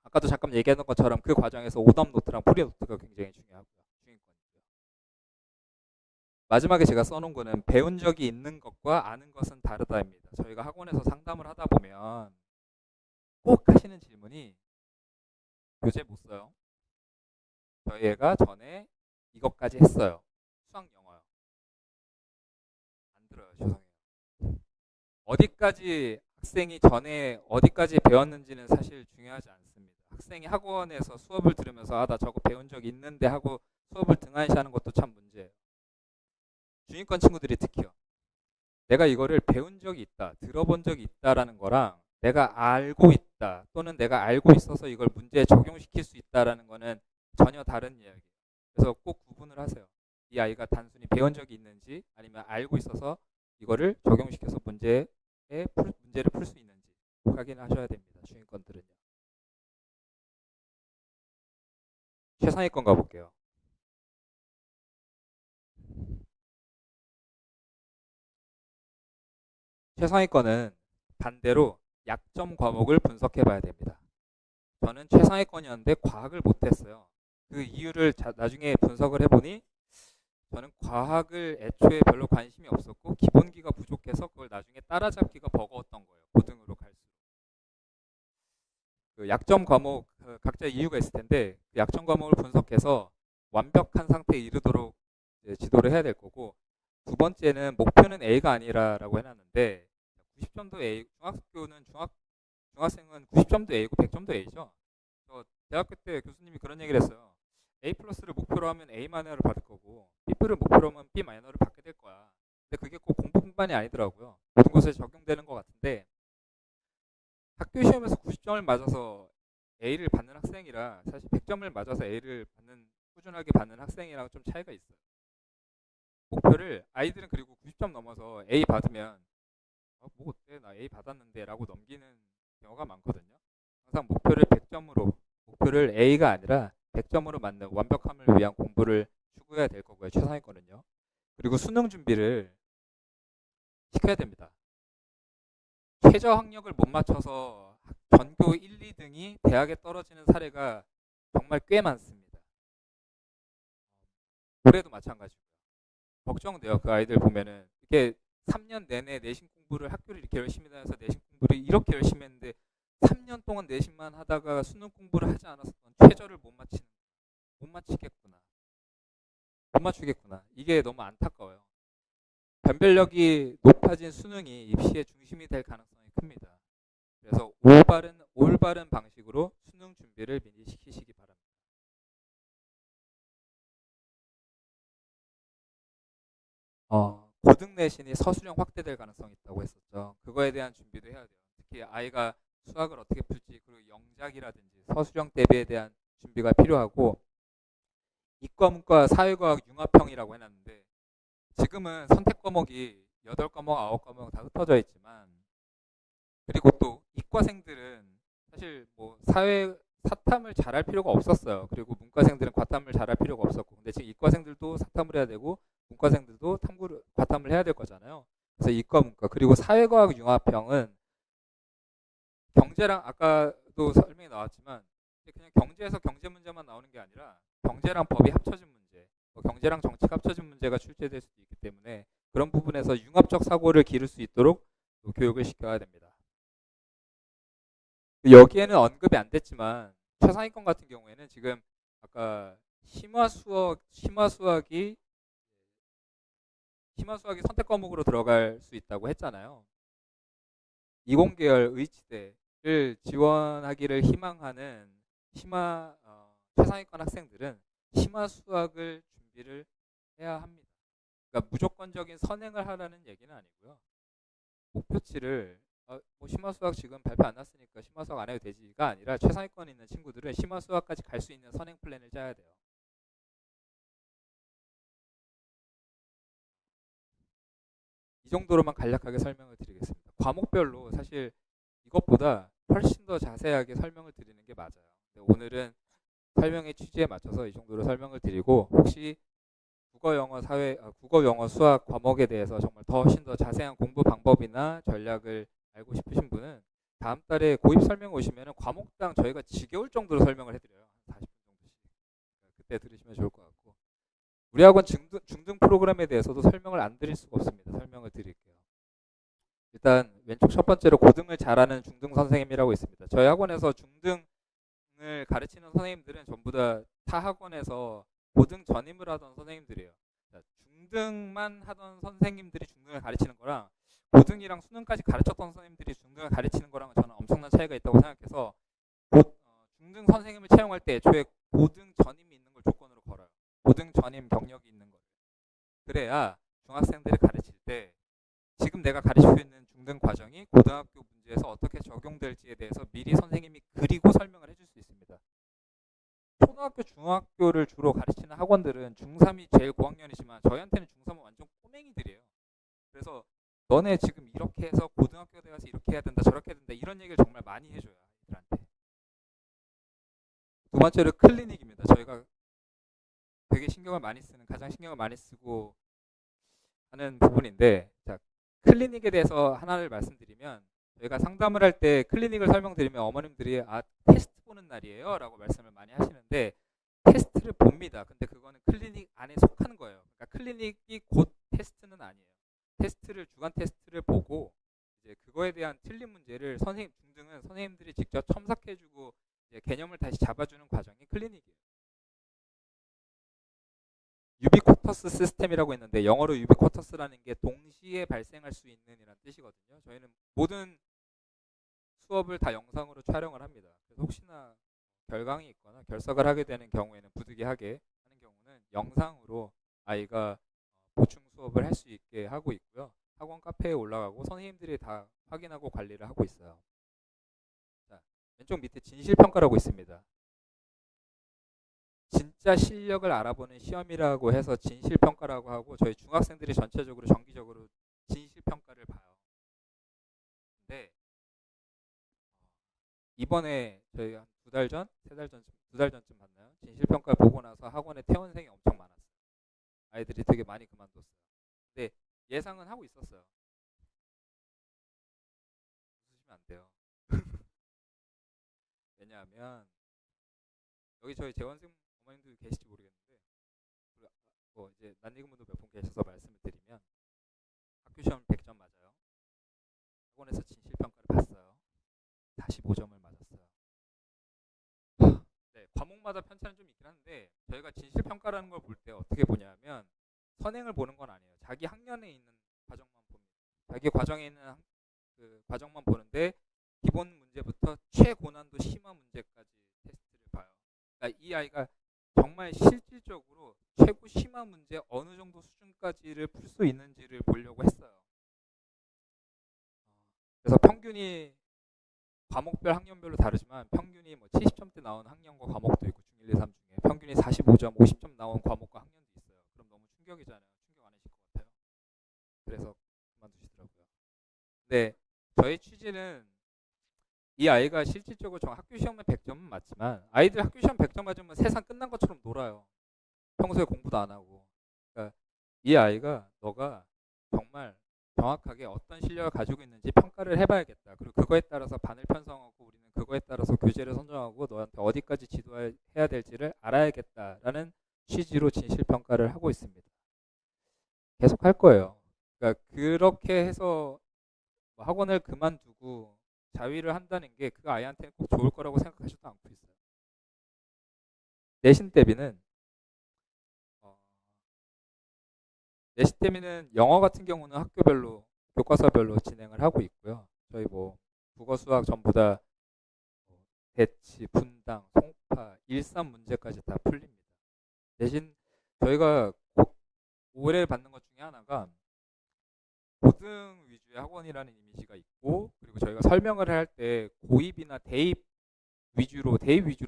아까도 잠깐 얘기했던 것처럼 그 과정에서 오답 노트랑 프리 노트가 굉장히 중요하고요. 중위권이고요. 마지막에 제가 써놓은 거는 배운 적이 있는 것과 아는 것은 다르다입니다. 저희가 학원에서 상담을 하다 보면 꼭 하시는 질문이 교재 못 써요. 저희 애가 전에 이것까지 했어요. 수학 영어요. 안 들어요. 죄송해요. 어디까지 학생이 전에 어디까지 배웠는지는 사실 중요하지 않습니다. 학생이 학원에서 수업을 들으면서 아, 나 저거 배운 적 있는데 하고 수업을 등한시하는 것도 참 문제예요. 중위권 친구들이 특히요. 내가 이거를 배운 적이 있다, 들어본 적이 있다라는 거랑 내가 알고 있다 또는 내가 알고 있어서 이걸 문제에 적용시킬 수 있다라는 거는 전혀 다른 이야기예요. 그래서 꼭 구분을 하세요. 이 아이가 단순히 배운 적이 있는지 아니면 알고 있어서 이거를 적용시켜서 문제를 풀 수 있는지 꼭 확인하셔야 됩니다. 중위권들은요. 최상위권 가볼게요. 최상위권은 반대로 약점 과목을 분석해 봐야 됩니다. 저는 최상위권이었는데 과학을 못했어요. 그 이유를 나중에 분석을 해보니 저는 과학을 애초에 별로 관심이 없었고 기본기가 부족해서 그걸 나중에 따라잡기가 버거웠던 거예요. 고등으로 갈수록. 그 약점 과목 각자 이유가 있을 텐데 그 약점 과목을 분석해서 완벽한 상태에 이르도록 지도를 해야 될 거고 두 번째는 목표는 A가 아니라라고 해놨는데 90점도 A 중학생은 90점도 A고 100점도 A죠. 대학교 때 교수님이 그런 얘기를 했어요. A 플러스를 목표로 하면 A 마이너를 받을 거고 B를 목표로 하면 B 마이너를 받게 될 거야. 근데 그게 꼭 공부뿐만이 아니더라고요. 모든 것에 적용되는 것 같은데 학교 시험에서 90점을 맞아서 A를 받는 학생이랑 사실 100점을 맞아서 A를 꾸준하게 받는 학생이랑 좀 차이가 있어요. 목표를 아이들은 그리고 90점 넘어서 A 받으면 뭐 어때 나 A 받았는데 라고 넘기는 경우가 많거든요. 항상 목표를 A가 아니라 100점으로 맞는 완벽함을 위한 공부를 추구해야 될 거고요. 최상위권은요. 그리고 수능 준비를 시켜야 됩니다. 최저 학력을 못 맞춰서 전교 1, 2등이 대학에 떨어지는 사례가 정말 꽤 많습니다. 올해도 마찬가지고요. 걱정돼요. 그 아이들 보면은 이렇게 3년 내내 내신 공부를 학교를 이렇게 열심히 다녀서 내신 공부를 이렇게 열심히 했는데 3년 동안 내신만 하다가 수능 공부를 하지 않았었던 최저를 못 맞추겠구나. 못 맞추겠구나. 이게 너무 안타까워요. 변별력이 높아진 수능이 입시의 중심이 될 가능성이 큽니다. 그래서 올바른 방식으로 수능 준비를 미리 시키시기 바랍니다. 고등 내신이 서술형 확대될 가능성이 있다고 했었죠. 그거에 대한 준비도 해야 돼요. 특히 아이가 수학을 어떻게 풀지 그리고 영작이라든지 서술형 대비에 대한 준비가 필요하고 이과 문과 사회과학 융합형이라고 해놨는데 지금은 선택 과목이 8과목, 9과목 다 흩어져 있지만, 그리고 또 이과생들은 사실 뭐 사회 사탐을 잘할 필요가 없었어요. 그리고 문과생들은 과탐을 잘할 필요가 없었고, 근데 지금 이과생들도 사탐을 해야 되고 문과생들도 탐구를 과탐을 해야 될 거잖아요. 그래서 이과, 문과, 그리고 사회과학 융합형은 경제랑 아까도 설명이 나왔지만 그냥 경제에서 경제 문제만 나오는 게 아니라 경제랑 법이 합쳐진 문제, 뭐 경제랑 정치가 합쳐진 문제가 출제될 수도 있기 때문에 그런 부분에서 융합적 사고를 기를 수 있도록 또 교육을 시켜야 됩니다. 여기에는 언급이 안 됐지만 최상위권 같은 경우에는 지금 아까 심화 수학이 선택 과목으로 들어갈 수 있다고 했잖아요. 이공계열 의치대를 지원하기를 희망하는 최상위권 학생들은 심화 수학을 준비를 해야 합니다. 그러니까 무조건적인 선행을 하라는 얘기는 아니고요. 목표치를 뭐 심화 수학 지금 발표 안 났으니까 심화 수학 안 해도 되지가 아니라 최상위권에 있는 친구들은 심화 수학까지 갈 수 있는 선행 플랜을 짜야 돼요. 이 정도로만 간략하게 설명을 드리겠습니다. 과목별로 사실 이것보다 훨씬 더 자세하게 설명을 드리는 게 맞아요. 오늘은 설명의 취지에 맞춰서 이 정도로 설명을 드리고, 혹시 국어, 영어, 수학 과목에 대해서 정말 훨씬 더 자세한 공부 방법이나 전략을 알고 싶으신 분은 다음 달에 고입 설명 오시면 과목당 저희가 지겨울 정도로 설명을 해드려요. 한 40분 정도씩. 그때 들으시면 좋을 것 같고, 우리 학원 중등 프로그램에 대해서도 설명을 안 드릴 수가 없습니다. 설명을 드릴게요. 일단 왼쪽 첫 번째로 고등을 잘하는 중등 선생님이라고 있습니다. 저희 학원에서 중등을 가르치는 선생님들은 전부 다 타 학원에서 고등 전임을 하던 선생님들이에요. 중등만 하던 선생님들이 중등을 가르치는 거랑 고등이랑 수능까지 가르쳤던 선생님들이 중등을 가르치는 거랑은 저는 엄청난 차이가 있다고 생각해서 중등 선생님을 채용할 때 애초에 고등 전임이 있는 걸 조건으로 걸어요. 고등 전임 경력이 있는 거예요. 그래야 중학생들을 가르칠 때 지금 내가 가르치고 있는 중등 과정이 고등학교 문제에서 어떻게 적용될지에 대해서 미리 선생님이 그리고 설명을 해줄 수 있습니다. 초등학교, 중학교를 주로 가르치는 학원들은 중3이 제일 고학년이지만 저희한테는 중3은 완전 꼬맹이들이에요. 그래서 너네 지금 이렇게 해서 고등학교 때 가서 이렇게 해야 된다, 저렇게 해야 된다, 이런 얘기를 정말 많이 해줘요, 아이들한테. 두 번째로 클리닉입니다. 저희가 되게 가장 신경을 많이 쓰고 하는 부분인데, 자, 클리닉에 대해서 하나를 말씀드리면, 저희가 상담을 할 때 클리닉을 설명드리면 어머님들이 테스트 보는 날이에요 라고 말씀을 많이 하시는데, 테스트를 봅니다. 근데 그거는 클리닉 안에 속하는 거예요. 그러니까 클리닉이 곧 테스트는 아니에요. 주간 테스트를 보고 이제 그거에 대한 틀린 문제를 중등은 선생님들이 직접 첨삭해주고 이제 개념을 다시 잡아주는 과정이 클리닉이에요. 유비쿼터스 시스템이라고 있는데, 영어로 유비쿼터스라는 게 동시에 발생할 수 있는 이란 뜻이거든요. 저희는 모든 수업을 다 영상으로 촬영을 합니다. 그래서 혹시나 결강이 있거나 결석을 하게 되는 경우에는, 부득이하게 하는 경우는 영상으로 아이가 보충 수업을 할 수 있게 하고 있고요. 학원 카페에 올라가고 선생님들이 다 확인하고 관리를 하고 있어요. 자, 왼쪽 밑에 진실평가라고 있습니다. 진짜 실력을 알아보는 시험이라고 해서 진실평가라고 하고, 저희 중학생들이 전체적으로 정기적으로 진실평가를 봐요. 근데 이번에 저희 한 2달 전, 3달 전쯤, 2달 전쯤 봤나요? 진실평가 보고 나서 학원에 퇴원생이 엄청 많았어요. 아이들이 되게 많이 그만뒀어요. 근데 예상은 하고 있었어요. 웃으시면 안 돼요. 왜냐하면 여기 저희 재원생 어머님들 계실지 모르겠는데, 뭐 이제 낯익은 분도 몇 분 계셔서 말씀을 드리면, 학교 시험 100점 맞아요. 학원에서 진실평가를 봤어요. 45점을 맞았어요. 네, 과목마다 편차는 좀 있긴 한데, 저희가 진실평가라는 걸 볼 때 어떻게 보냐면 선행을 보는 건 아니에요. 자기 학년에 있는 과정만 봅니다. 자기 과정에 있는 그 과정만 보는데, 기본 문제부터 최고난도 심화 문제까지 테스트를 봐요. 그러니까 이 아이가 정말 실질적으로 최고 심화 문제 어느 정도 수준까지를 풀 수 있는지를 보려고 했어요. 그래서 평균이 과목별 학년별로 다르지만 평균이 뭐 70점대 나온 학년과 과목도 있고, 중1, 2, 3 중에 평균이 45점, 50점 나온 과목과 학년도 있어요. 그럼 너무 충격이잖아요. 충격 안 하실 것 같아요. 그래서 근데 저희 취지는 이 아이가 실질적으로 저 학교 시험에 100점은 맞지만 아이들 학교 시험 100점 맞으면 세상 끝난 것처럼 놀아요. 평소에 공부도 안 하고. 그러니까 이 아이가 너가 정말 정확하게 어떤 실력을 가지고 있는지 평가를 해봐야겠다. 그리고 그거에 따라서 반을 편성하고 우리는 그거에 따라서 교재를 선정하고 너한테 어디까지 지도해야 될지를 알아야겠다라는 취지로 진실 평가를 하고 있습니다. 계속 할 거예요. 그러니까 그렇게 해서 뭐 학원을 그만두고 자위를 한다는 게 그 아이한테는 꼭 좋을 거라고 생각하지도 않고 있어요. 내신 대비는 어, 내신 대비는 영어 같은 경우는 학교별로 교과서별로 진행을 하고 있고요. 저희 뭐 국어 수학 전부 다 대치, 분당, 송파, 일산 문제까지 다 풀립니다. 대신 저희가 올해 받는 것 중에 하나가 고등 위주의 학원이라는 이미지가 있고 그리고 저희가 설명을 할 때 고입이나 대입 위주로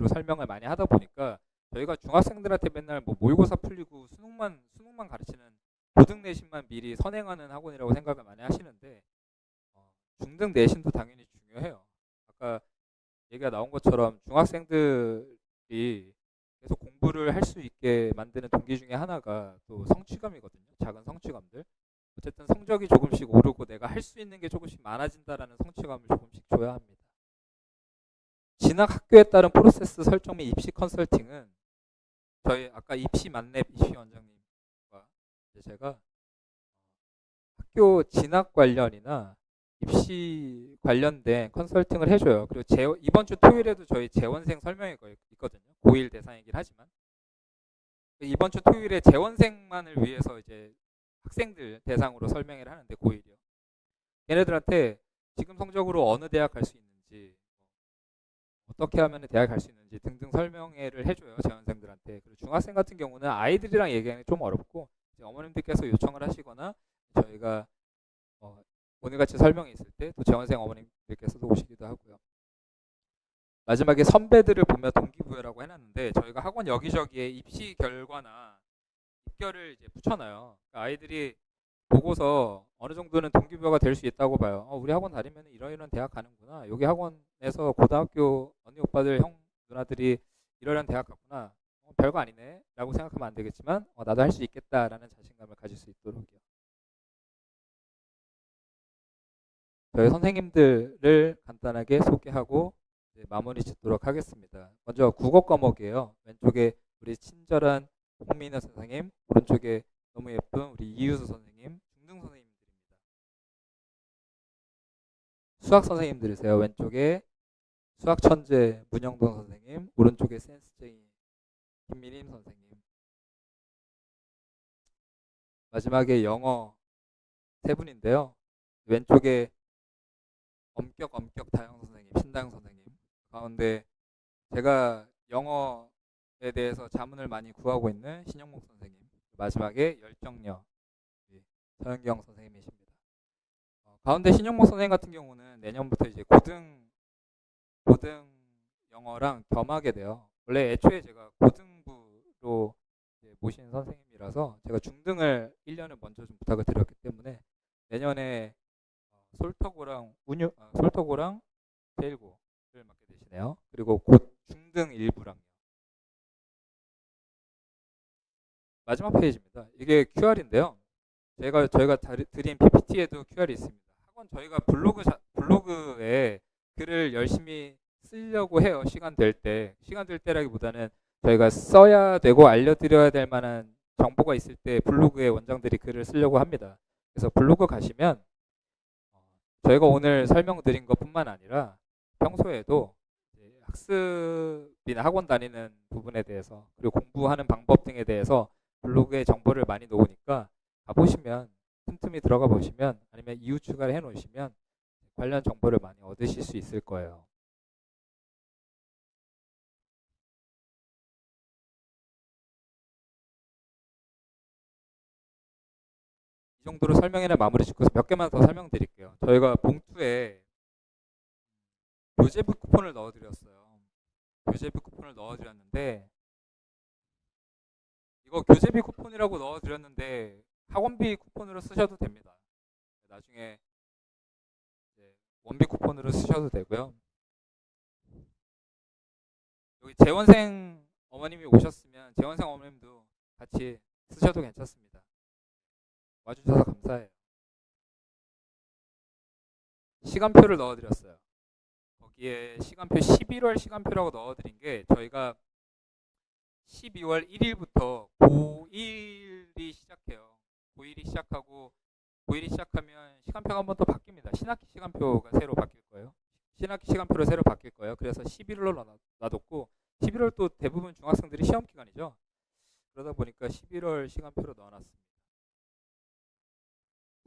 설명을 많이 하다 보니까 저희가 중학생들한테 맨날 뭐 모의고사 풀리고 수능만 가르치는 고등 내신만 미리 선행하는 학원이라고 생각을 많이 하시는데 중등 내신도 당연히 중요해요. 아까 얘기가 나온 것처럼 중학생들이 계속 공부를 할 수 있게 만드는 동기 중에 하나가 또 성취감이거든요. 작은 성취감들. 어쨌든 성적이 조금씩 오르고 내가 할 수 있는 게 조금씩 많아진다라는 성취감을 조금씩 줘야 합니다. 진학 학교에 따른 프로세스 설정 및 입시 컨설팅은 저희 아까 입시 만렙 입시 원장님과 이제 제가 학교 진학 관련이나 입시 관련된 컨설팅을 해줘요. 그리고 이번 주 토요일에도 저희 재원생 설명회 있거든요. 고1 대상이긴 하지만 이번 주 토요일에 재원생만을 위해서 이제 학생들 대상으로 설명회를 하는데 고1이요. 얘네들한테 지금 성적으로 어느 대학 갈 수 있는지 어떻게 하면 대학 갈 수 있는지 등등 설명회를 해줘요. 재원생들한테. 그리고 중학생 같은 경우는 아이들이랑 얘기하기 좀 어렵고 이제 어머님들께서 요청을 하시거나 저희가 오늘같이 설명이 있을 때 또 재원생 어머님들께서도 오시기도 하고요. 마지막에 선배들을 보며 동기부여라고 해놨는데 저희가 학원 여기저기에 입시 결과나 입결을 이제 붙여놔요. 그러니까 아이들이 보고서 어느 정도는 동기부여가 될 수 있다고 봐요. 우리 학원 다니면 이런 대학 가는구나. 여기 학원에서 고등학교 언니 오빠들 형 누나들이 이런 대학 갔구나. 별거 아니네 라고 생각하면 안 되겠지만 나도 할 수 있겠다라는 자신감을 가질 수 있도록요. 저희 선생님들을 간단하게 소개하고 마무리 짓도록 하겠습니다. 먼저 국어 과목이에요. 왼쪽에 우리 친절한 홍민호 선생님, 오른쪽에 너무 예쁜 우리 이유수 선생님, 중등 선생님들입니다. 수학 선생님들이세요. 왼쪽에 수학 천재 문영돈 선생님, 오른쪽에 센스쟁이 김민임 선생님. 마지막에 영어 세 분인데요. 왼쪽에 엄격 다영 선생님, 신다영 선생님. 가운데 제가 영어에 대해서 자문을 많이 구하고 있는 신영목 선생님. 마지막에 열정녀 서현경 선생님이십니다. 가운데 신영목 선생님 같은 경우는 내년부터 이제 고등 영어랑 겸하게 돼요. 원래 애초에 제가 고등부로 모신 선생님이라서 제가 중등을 1년을 먼저 좀 부탁을 드렸기 때문에 내년에 솔터고랑 제일고를 맡게 되시네요. 그리고 곧 중등 일부랑요. 마지막 페이지입니다. 이게 QR인데요. 저희가 드린 PPT에도 QR이 있습니다. 학원 저희가 블로그에 글을 열심히 쓰려고 해요. 시간 될 때라기보다는 저희가 써야 되고 알려드려야 될 만한 정보가 있을 때 블로그에 원장들이 글을 쓰려고 합니다. 그래서 블로그 가시면 저희가 오늘 설명드린 것뿐만 아니라 평소에도 학습이나 학원 다니는 부분에 대해서 그리고 공부하는 방법 등에 대해서 블로그에 정보를 많이 놓으니까 가보시면 틈틈이 들어가 보시면 아니면 이웃 추가를 해 놓으시면 관련 정보를 많이 얻으실 수 있을 거예요. 이 정도로 설명회는 마무리 짓고 몇 개만 더 설명드릴게요. 저희가 봉투에 교재비 쿠폰을 넣어드렸어요. 교재비 쿠폰을 넣어드렸는데 이거 교재비 쿠폰이라고 넣어드렸는데 학원비 쿠폰으로 쓰셔도 됩니다. 나중에 원비 쿠폰으로 쓰셔도 되고요. 여기 재원생 어머님이 오셨으면 재원생 어머님도 같이 쓰셔도 괜찮습니다. 와주셔서 감사해요. 시간표를 넣어드렸어요. 거기에 시간표 11월 시간표라고 넣어드린 게 저희가 12월 1일부터 고1이 시작해요. 고1이 시작하고 고1이 시작하면 시간표가 한 번 더 바뀝니다. 신학기 시간표가 새로 바뀔 거예요. 신학기 시간표로 새로 바뀔 거예요. 그래서 11월로 놔뒀고 11월 또 대부분 중학생들이 시험 기간이죠. 그러다 보니까 11월 시간표로 넣어놨습니다.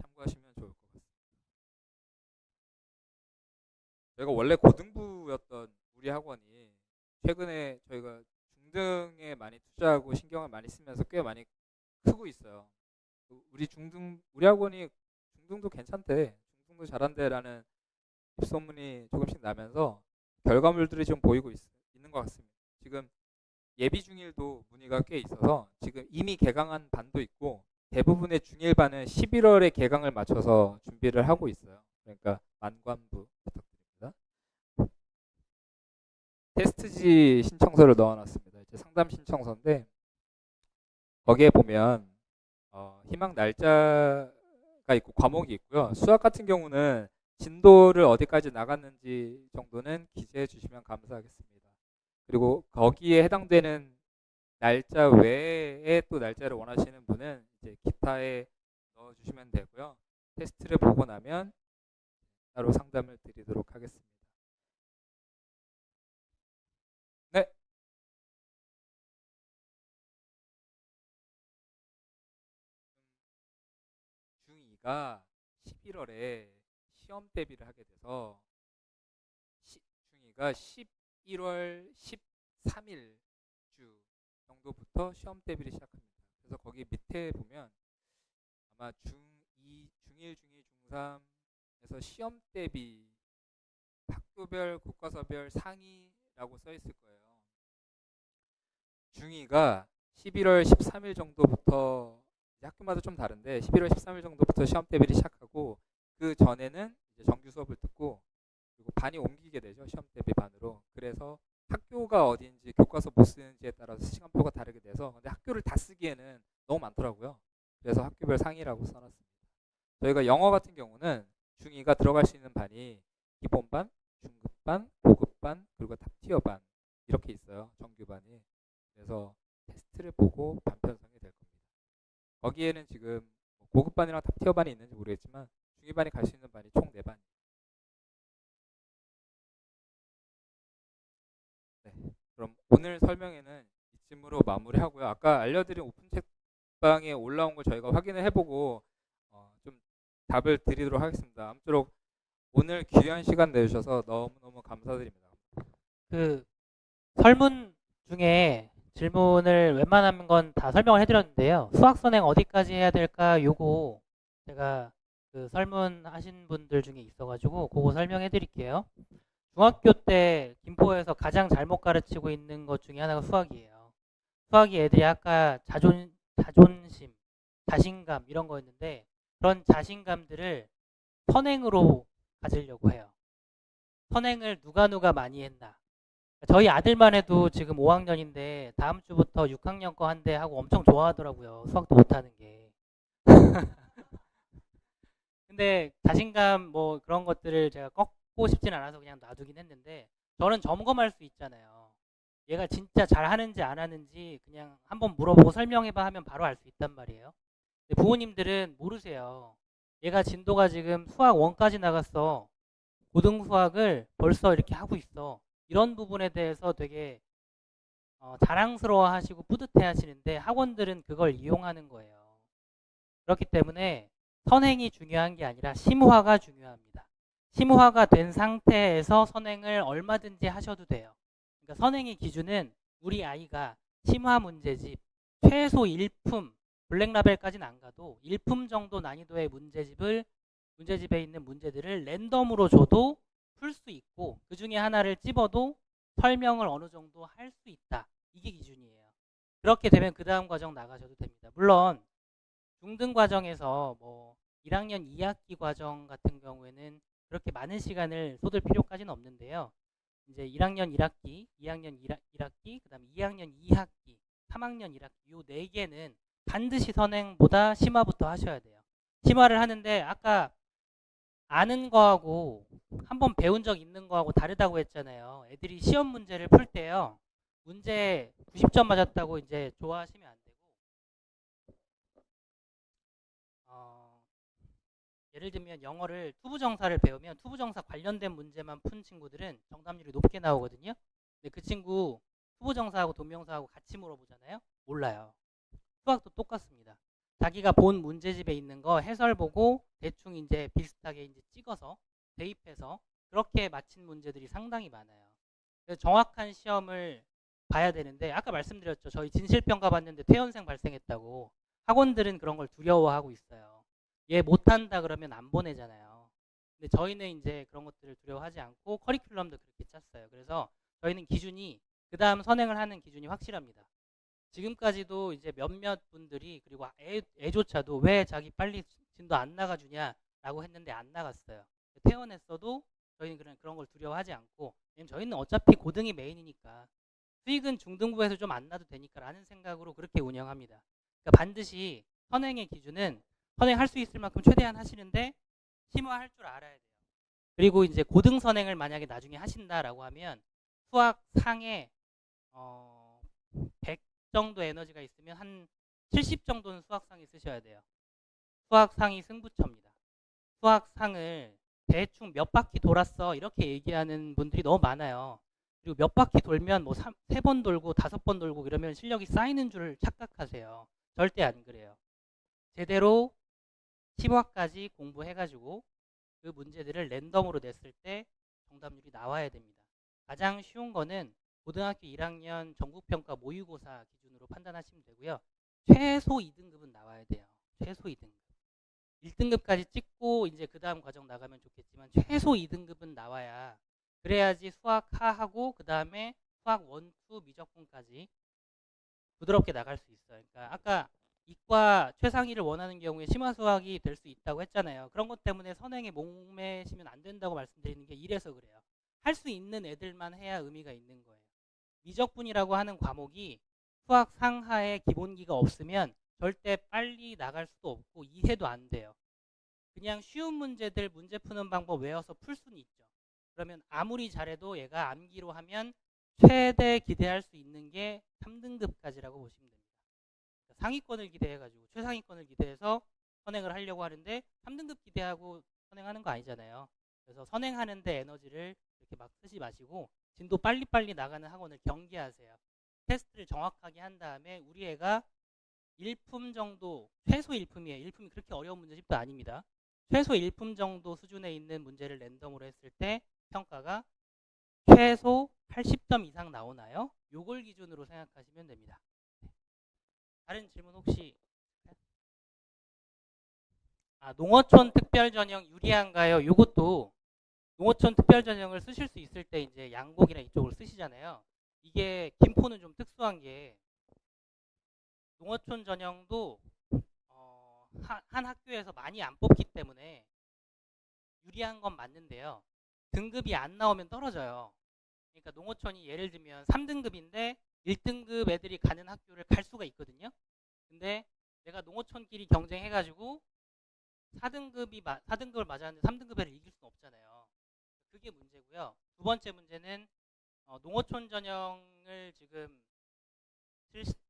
참고하시면 좋을 것 같습니다. 저희가 원래 고등부였던 우리 학원이 최근에 저희가 중등에 많이 투자하고 신경을 많이 쓰면서 꽤 많이 크고 있어요. 우리 학원이 중등도 괜찮대, 중등도 잘한대라는 입소문이 조금씩 나면서 결과물들이 좀 보이고 있는 것 같습니다. 지금 예비 중일도 문의가 꽤 있어서 지금 이미 개강한 반도 있고 대부분의 중일반은 11월에 개강을 맞춰서 준비를 하고 있어요. 그러니까 만관부 부탁드립니다. 테스트지 신청서를 넣어놨습니다. 이제 상담 신청서인데 거기에 보면 희망 날짜가 있고 과목이 있고요. 수학 같은 경우는 진도를 어디까지 나갔는지 정도는 기재해 주시면 감사하겠습니다. 그리고 거기에 해당되는 날짜 외에 또 날짜를 원하시는 분은 이제 기타에 넣어주시면 되고요. 테스트를 보고 나면 따로 상담을 드리도록 하겠습니다. 네. 중2가 11월에 시험 대비를 하게 돼서 중2가 11월 13일 주 정도부터 시험 대비를 시작합니다. 그래서 거기 밑에 보면 아마 중2, 중1, 중2, 중3에서 시험 대비 학교별, 교과서별 상위라고 써 있을 거예요. 중2가 11월 13일 정도부터 학교마다 좀 다른데 11월 13일 정도부터 시험 대비를 시작하고 그 전에는 이제 정규 수업을 듣고 그리고 반이 옮기게 되죠. 시험 대비 반으로. 그래서 학교가 어딘지 교과서 못 쓰는지에 따라서 시간표가 다르게 돼서 근데 학교를 다 쓰기에는 너무 많더라고요. 그래서 학교별 상위라고 써놨습니다. 저희가 영어 같은 경우는 중2가 들어갈 수 있는 반이 기본반, 중급반, 고급반, 그리고 탑티어반 이렇게 있어요. 정규반이. 그래서 테스트를 보고 반 편성이 될 겁니다. 거기에는 지금 고급반이랑 탑티어반이 있는지 모르겠지만 중2반이 갈 수 있는 반이 총 4반. 네. 그럼 오늘 설명회는 이쯤으로 마무리하고요. 아까 알려드린 오픈 책방에 올라온 걸 저희가 확인을 해보고 좀 답을 드리도록 하겠습니다. 아무쪼록 오늘 귀한 시간 내주셔서 너무너무 감사드립니다. 그 설문 중에 질문을 웬만한 건 다 설명을 해드렸는데요. 수학 선행 어디까지 해야 될까? 요거 제가 그 설문하신 분들 중에 있어가지고 그거 설명해드릴게요. 중학교 때 김포에서 가장 잘못 가르치고 있는 것 중에 하나가 수학이에요. 수학이 애들이 아까 자존심, 자신감 이런 거였는데 그런 자신감들을 선행으로 가지려고 해요. 선행을 누가 많이 했나. 저희 아들만 해도 지금 5학년인데 다음 주부터 6학년 거 한대 하고 엄청 좋아하더라고요. 수학도 못하는 게. 근데 자신감 뭐 그런 것들을 제가 꺾고 싶진 않아서 그냥 놔두긴 했는데 저는 점검할 수 있잖아요. 얘가 진짜 잘하는지 안 하는지 그냥 한번 물어보고 설명해봐 하면 바로 알 수 있단 말이에요. 근데 부모님들은 모르세요. 얘가 진도가 지금 수학 1까지 나갔어. 고등 수학을 벌써 이렇게 하고 있어. 이런 부분에 대해서 되게 자랑스러워 하시고 뿌듯해 하시는데 학원들은 그걸 이용하는 거예요. 그렇기 때문에 선행이 중요한 게 아니라 심화가 중요합니다. 심화가 된 상태에서 선행을 얼마든지 하셔도 돼요. 그러니까 선행의 기준은 우리 아이가 심화 문제집 최소 1품 블랙라벨까지는 안 가도 1품 정도 난이도의 문제집에 있는 문제들을 랜덤으로 줘도 풀 수 있고 그 중에 하나를 찝어도 설명을 어느 정도 할 수 있다. 이게 기준이에요. 그렇게 되면 그 다음 과정 나가셔도 됩니다. 물론 중등 과정에서 뭐 1학년 2학기 과정 같은 경우에는 그렇게 많은 시간을 쏟을 필요까지는 없는데요. 이제 1학년 1학기, 2학년 1학기, 그다음에 2학년 2학기, 3학년 1학기 요 4개는 반드시 선행보다 심화부터 하셔야 돼요. 심화를 하는데 아까 아는 거하고 한번 배운 적 있는 거하고 다르다고 했잖아요. 애들이 시험 문제를 풀 때요. 문제 90점 맞았다고 이제 좋아하시면 안 되고 예를 들면 영어를 투부정사를 배우면 투부정사 관련된 문제만 푼 친구들은 정답률이 높게 나오거든요. 근데 그 친구 투부정사하고 동명사하고 같이 물어보잖아요. 몰라요. 수학도 똑같습니다. 자기가 본 문제집에 있는 거 해설 보고 대충 이제 비슷하게 이제 찍어서 대입해서 그렇게 맞힌 문제들이 상당히 많아요. 그래서 정확한 시험을 봐야 되는데 아까 말씀드렸죠. 저희 진실평가 봤는데 퇴연생 발생했다고. 학원들은 그런 걸 두려워하고 있어요. 얘 못한다 그러면 안 보내잖아요. 근데 저희는 이제 그런 것들을 두려워하지 않고 커리큘럼도 그렇게 짰어요. 그래서 저희는 기준이 그 다음 선행을 하는 기준이 확실합니다. 지금까지도 이제 몇몇 분들이 그리고 애조차도 왜 자기 빨리 진도 안 나가주냐라고 했는데 안 나갔어요. 퇴원했어도 저희는 그런 걸 두려워하지 않고 왜냐면 저희는 어차피 고등이 메인이니까 수익은 중등부에서 좀 안 나도 되니까 라는 생각으로 그렇게 운영합니다. 그러니까 반드시 선행의 기준은 선행할 수 있을 만큼 최대한 하시는데 심화할 줄 알아야 돼요. 그리고 이제 고등 선행을 만약에 나중에 하신다라고 하면 수학 상에 100 정도 에너지가 있으면 한 70 정도는 수학상이 쓰셔야 돼요. 수학상이 승부처입니다. 수학상을 대충 몇 바퀴 돌았어 이렇게 얘기하는 분들이 너무 많아요. 그리고 몇 바퀴 돌면 뭐 3번 돌고 5번 돌고 이러면 실력이 쌓이는 줄 착각하세요. 절대 안 그래요. 제대로 10화까지 공부해가지고 그 문제들을 랜덤으로 냈을 때 정답률이 나와야 됩니다. 가장 쉬운 거는 고등학교 1학년 전국평가 모의고사 기준으로 판단하시면 되고요. 최소 2등급은 나와야 돼요. 최소 2등급. 1등급까지 찍고 이제 그 다음 과정 나가면 좋겠지만 최소 2등급은 나와야 그래야지 수학 하하고 그 다음에 수학 1, 2 미적분까지 부드럽게 나갈 수 있어요. 그러니까 아까 이과 최상위를 원하는 경우에 심화 수학이 될 수 있다고 했잖아요. 그런 것 때문에 선행에 목매시면 안 된다고 말씀드리는 게 이래서 그래요. 할 수 있는 애들만 해야 의미가 있는 거예요. 미적분이라고 하는 과목이 수학 상하의 기본기가 없으면 절대 빨리 나갈 수도 없고 이해도 안 돼요. 그냥 쉬운 문제들 문제 푸는 방법 외워서 풀 수는 있죠. 그러면 아무리 잘해도 얘가 암기로 하면 최대 기대할 수 있는 게 3등급까지라고 보시면 됩니다. 그러니까 상위권을 기대해가지고 최상위권을 기대해서 선행을 하려고 하는데 3등급 기대하고 선행하는 거 아니잖아요. 그래서 선행하는데 에너지를 이렇게 막 쓰지 마시고 진도 빨리빨리 나가는 학원을 경계하세요. 테스트를 정확하게 한 다음에 우리 애가 1품 정도, 최소 1품이에요. 1품이 그렇게 어려운 문제집도 아닙니다. 최소 1품 정도 수준에 있는 문제를 랜덤으로 했을 때 평가가 최소 80점 이상 나오나요? 요걸 기준으로 생각하시면 됩니다. 다른 질문 혹시? 농어촌 특별전형 유리한가요? 요것도 농어촌 특별전형을 쓰실 수 있을 때 이제 양곡이나 이쪽을 쓰시잖아요. 이게 김포는 좀 특수한 게 농어촌 전형도 한 학교에서 많이 안 뽑기 때문에 유리한 건 맞는데요. 등급이 안 나오면 떨어져요. 그러니까 농어촌이 예를 들면 3등급인데 1등급 애들이 가는 학교를 갈 수가 있거든요. 근데 내가 농어촌끼리 경쟁해가지고 4등급을 맞았는데 3등급 애를 이길 수는 없잖아요. 그게 문제고요. 두 번째 문제는 농어촌 전형을 지금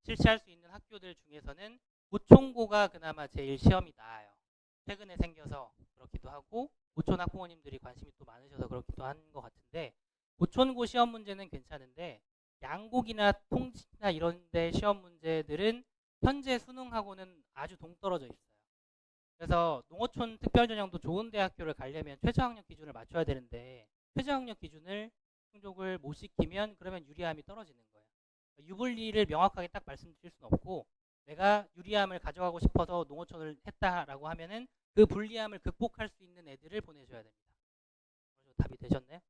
실시할 수 있는 학교들 중에서는 고촌고가 그나마 제일 시험이 나아요. 최근에 생겨서 그렇기도 하고 고촌 학부모님들이 관심이 또 많으셔서 그렇기도 한 것 같은데 고촌고 시험 문제는 괜찮은데 양곡이나 통지나 이런 데 시험 문제들은 현재 수능하고는 아주 동떨어져 있어요. 그래서 농어촌 특별전형도 좋은 대학교를 가려면 최저학력 기준을 맞춰야 되는데 최저학력 기준을 충족을 못 시키면 그러면 유리함이 떨어지는 거예요. 유불리를 명확하게 딱 말씀드릴 수는 없고 내가 유리함을 가져가고 싶어서 농어촌을 했다라고 하면은 그 불리함을 극복할 수 있는 애들을 보내줘야 됩니다. 답이 되셨나요?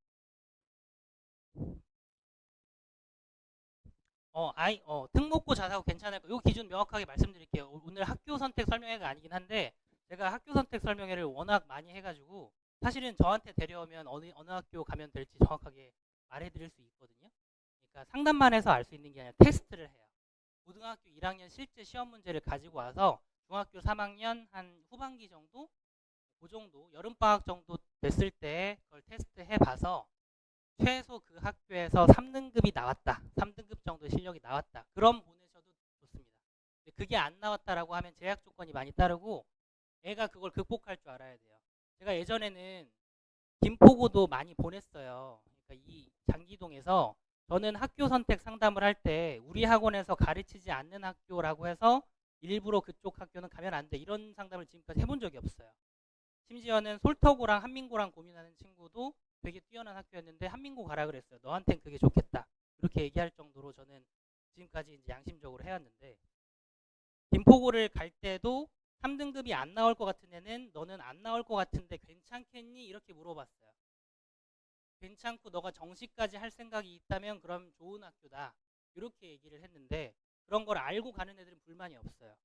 특목고 자사고 괜찮을 거요 기준 명확하게 말씀드릴게요. 오늘 학교 선택 설명회가 아니긴 한데 제가 학교 선택 설명회를 워낙 많이 해가지고 사실은 저한테 데려오면 어느 학교 가면 될지 정확하게 말해드릴 수 있거든요. 그러니까 상담만 해서 알 수 있는 게 아니라 테스트를 해요. 고등학교 1학년 실제 시험 문제를 가지고 와서 중학교 3학년 한 후반기 정도, 그 정도 여름방학 정도 됐을 때 그걸 테스트 해봐서 최소 그 학교에서 3등급이 나왔다. 3등급 정도의 실력이 나왔다. 그럼 보내셔도 좋습니다. 근데 그게 안 나왔다라고 하면 제약 조건이 많이 따르고 애가 그걸 극복할 줄 알아야 돼요. 제가 예전에는 김포고도 많이 보냈어요. 그러니까 이 장기동에서 저는 학교 선택 상담을 할 때 우리 학원에서 가르치지 않는 학교라고 해서 일부러 그쪽 학교는 가면 안 돼. 이런 상담을 지금까지 해본 적이 없어요. 심지어는 솔터고랑 한민고랑 고민하는 친구도 되게 뛰어난 학교였는데 한민고 가라 그랬어요. 너한텐 그게 좋겠다. 이렇게 얘기할 정도로 저는 지금까지 이제 양심적으로 해왔는데 김포고를 갈 때도 3등급이 안 나올 것 같은 애는 너는 안 나올 것 같은데 괜찮겠니? 이렇게 물어봤어요. 괜찮고 너가 정시까지 할 생각이 있다면 그럼 좋은 학교다. 이렇게 얘기를 했는데 그런 걸 알고 가는 애들은 불만이 없어요.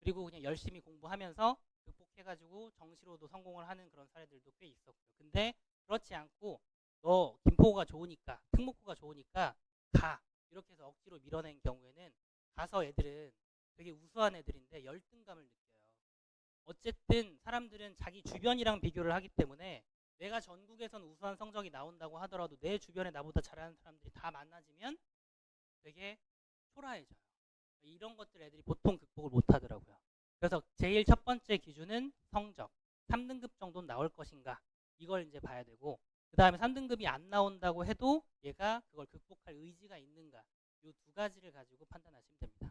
그리고 그냥 열심히 공부하면서 극복해가지고 정시로도 성공을 하는 그런 사례들도 꽤 있었고요. 근데 그렇지 않고 너 김포가 좋으니까 특목고가 좋으니까 가 이렇게 해서 억지로 밀어낸 경우에는 가서 애들은 되게 우수한 애들인데 열등감을 느껴요. 어쨌든 사람들은 자기 주변이랑 비교를 하기 때문에 내가 전국에선 우수한 성적이 나온다고 하더라도 내 주변에 나보다 잘하는 사람들이 다 만나지면 되게 초라해져요. 이런 것들 애들이 보통 극복을 못 하더라고요. 그래서 제일 첫 번째 기준은 성적. 3등급 정도는 나올 것인가. 이걸 이제 봐야 되고 그 다음에 3등급이 안 나온다고 해도 얘가 그걸 극복할 의지가 있는가. 이 두 가지를 가지고 판단하시면 됩니다.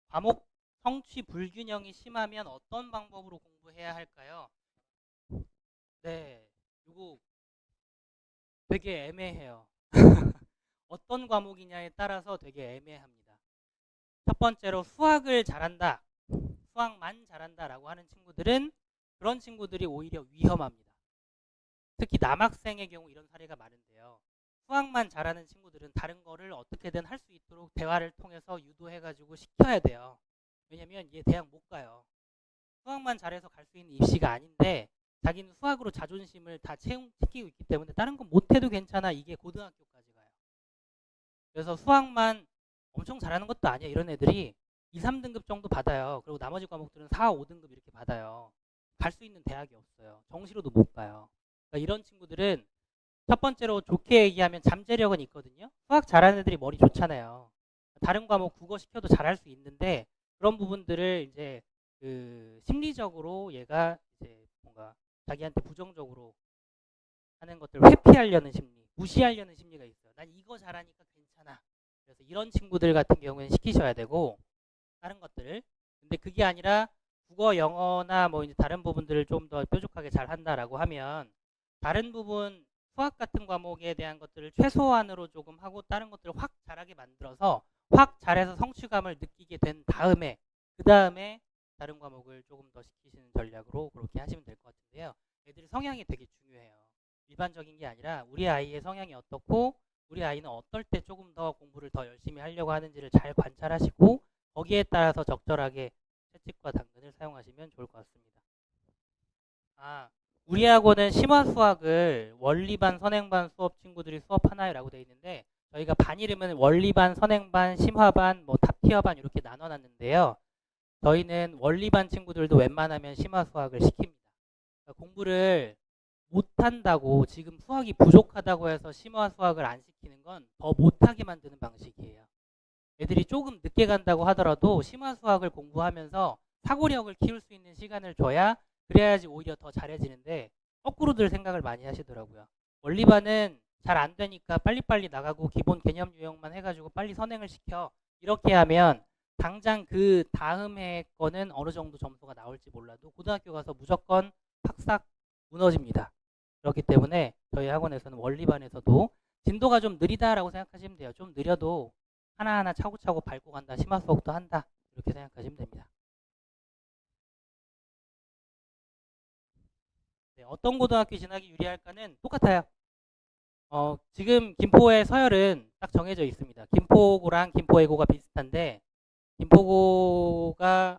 과목 성취 불균형이 심하면 어떤 방법으로 공부해야 할까요? 네, 이거 되게 애매해요. 어떤 과목이냐에 따라서 되게 애매합니다. 첫 번째로 수학을 잘한다, 수학만 잘한다라고 하는 친구들은 그런 친구들이 오히려 위험합니다. 특히 남학생의 경우 이런 사례가 많은데요. 수학만 잘하는 친구들은 다른 거를 어떻게든 할 수 있도록 대화를 통해서 유도해가지고 시켜야 돼요. 왜냐면 얘 대학 못 가요. 수학만 잘해서 갈 수 있는 입시가 아닌데 자기는 수학으로 자존심을 다 시키고 있기 때문에 다른 건 못해도 괜찮아. 이게 고등학교까지 가요. 그래서 수학만 엄청 잘하는 것도 아니야. 이런 애들이 2, 3등급 정도 받아요. 그리고 나머지 과목들은 4, 5등급 이렇게 받아요. 갈 수 있는 대학이 없어요. 정시로도 못 가요. 그러니까 이런 친구들은 첫 번째로 좋게 얘기하면 잠재력은 있거든요. 수학 잘하는 애들이 머리 좋잖아요. 다른 과목 국어 시켜도 잘할 수 있는데 그런 부분들을 이제 그 심리적으로 얘가 이제 뭔가 자기한테 부정적으로 하는 것들을 회피하려는 심리, 무시하려는 심리가 있어요. 난 이거 잘하니까 괜찮아. 그래서 이런 친구들 같은 경우에는 시키셔야 되고 다른 것들을. 근데 그게 아니라 국어, 영어나 뭐 이제 다른 부분들을 좀 더 뾰족하게 잘 한다라고 하면 다른 부분 수학 같은 과목에 대한 것들을 최소한으로 조금 하고 다른 것들을 확 잘하게 만들어서 확 잘해서 성취감을 느끼게 된 다음에 그 다음에 다른 과목을 조금 더 시키시는 전략으로 그렇게 하시면 될 것 같은데요. 애들이 성향이 되게 중요해요. 일반적인 게 아니라 우리 아이의 성향이 어떻고 우리 아이는 어떨 때 조금 더 공부를 더 열심히 하려고 하는지를 잘 관찰하시고 거기에 따라서 적절하게 채찍과 당근을 사용하시면 좋을 것 같습니다. 우리 학원은 심화 수학을 원리반, 선행반 수업 친구들이 수업하나요? 라고 되어 있는데 저희가 반 이름은 원리반, 선행반, 심화반, 뭐 탑티어반 이렇게 나눠놨는데요. 저희는 원리반 친구들도 웬만하면 심화 수학을 시킵니다. 그러니까 공부를 못한다고 지금 수학이 부족하다고 해서 심화 수학을 안 시키는 건 더 못하게 만드는 방식이에요. 애들이 조금 늦게 간다고 하더라도 심화 수학을 공부하면서 사고력을 키울 수 있는 시간을 줘야 그래야지 오히려 더 잘해지는데 거꾸로들 생각을 많이 하시더라고요. 원리반은 잘 안 되니까 빨리빨리 나가고 기본 개념 유형만 해가지고 빨리 선행을 시켜. 이렇게 하면 당장 그 다음 해 거는 어느 정도 점수가 나올지 몰라도 고등학교 가서 무조건 팍싹 무너집니다. 그렇기 때문에 저희 학원에서는 원리반에서도 진도가 좀 느리다라고 생각하시면 돼요. 좀 느려도 하나하나 차고차고 밟고 간다. 심화 수업도 한다. 이렇게 생각하시면 됩니다. 네, 어떤 고등학교 진학이 유리할까는 똑같아요. 지금 김포의 서열은 딱 정해져 있습니다. 김포고랑 김포예고가 비슷한데 김포고가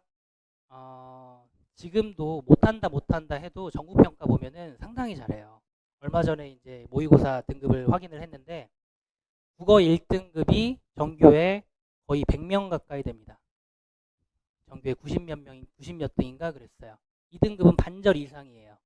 지금도 못한다 해도 전국평가 보면은 상당히 잘해요. 얼마 전에 이제 모의고사 등급을 확인을 했는데 국어 1등급이 전교에 거의 100명 가까이 됩니다. 전교에 90몇 등인가 그랬어요. 2등급은 반절 이상이에요.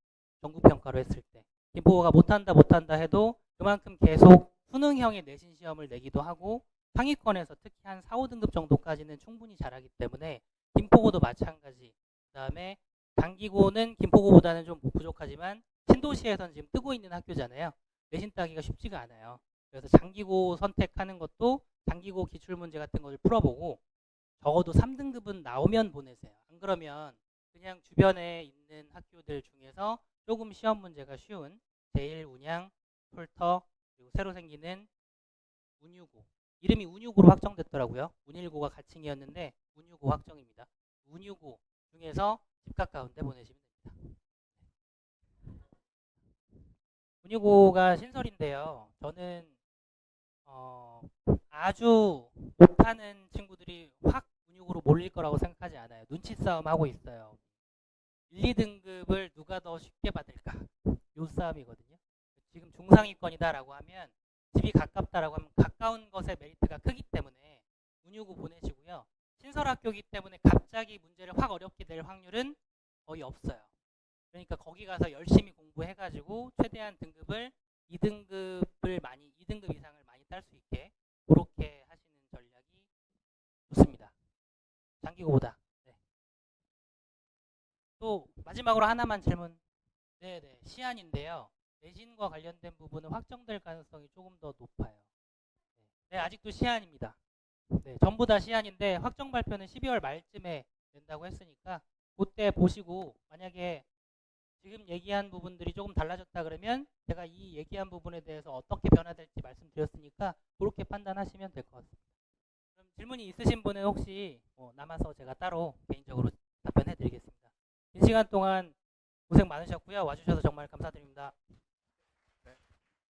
전국평가로 했을 때. 김포가 못한다 해도 그만큼 계속 수능형의 내신 시험을 내기도 하고 상위권에서 특히 한 4, 5등급 정도까지는 충분히 잘하기 때문에 김포고도 마찬가지. 그 다음에 장기고는 김포고보다는 좀 부족하지만 신도시에서는 지금 뜨고 있는 학교잖아요. 내신 따기가 쉽지가 않아요. 그래서 장기고 선택하는 것도 장기고 기출문제 같은 것을 풀어보고 적어도 3등급은 나오면 보내세요. 안 그러면 그냥 주변에 있는 학교들 중에서 조금 시험 문제가 쉬운 제일, 운양, 폴터, 그리고 새로 생기는 운유고. 이름이 운유고로 확정됐더라고요. 운일고가 가칭이었는데 운유고 확정입니다. 운유고 중에서 집 가까운 데 보내시면 됩니다. 운유고가 신설인데요. 저는 아주 못하는 친구들이 확 운육으로 몰릴 거라고 생각하지 않아요. 눈치 싸움 하고 있어요. 1, 2등급을 누가 더 쉽게 받을까? 요 싸움이거든요. 지금 중상위권이다라고 하면 집이 가깝다라고 하면 가까운 것의 메리트가 크기 때문에 운유고 보내시고요. 신설학교이기 때문에 갑자기 문제를 확 어렵게 될 확률은 거의 없어요. 그러니까 거기 가서 열심히 공부해가지고 최대한 등급을 2등급 이상을 많이 딸 수 있게 그렇게 하시는 전략이 좋습니다. 장기고보다. 네. 또 마지막으로 하나만 질문. 네네. 시안인데요. 내신과 관련된 부분은 확정될 가능성이 조금 더 높아요. 네, 아직도 시안입니다. 네, 전부 다 시안인데 확정 발표는 12월 말쯤에 낸다고 했으니까 그때 보시고 만약에 지금 얘기한 부분들이 조금 달라졌다 그러면 제가 이 얘기한 부분에 대해서 어떻게 변화될지 말씀드렸으니까 그렇게 판단하시면 될 것 같습니다. 그럼 질문이 있으신 분은 혹시 남아서 제가 따로 개인적으로 답변해 드리겠습니다. 긴 시간 동안 고생 많으셨고요. 와주셔서 정말 감사드립니다.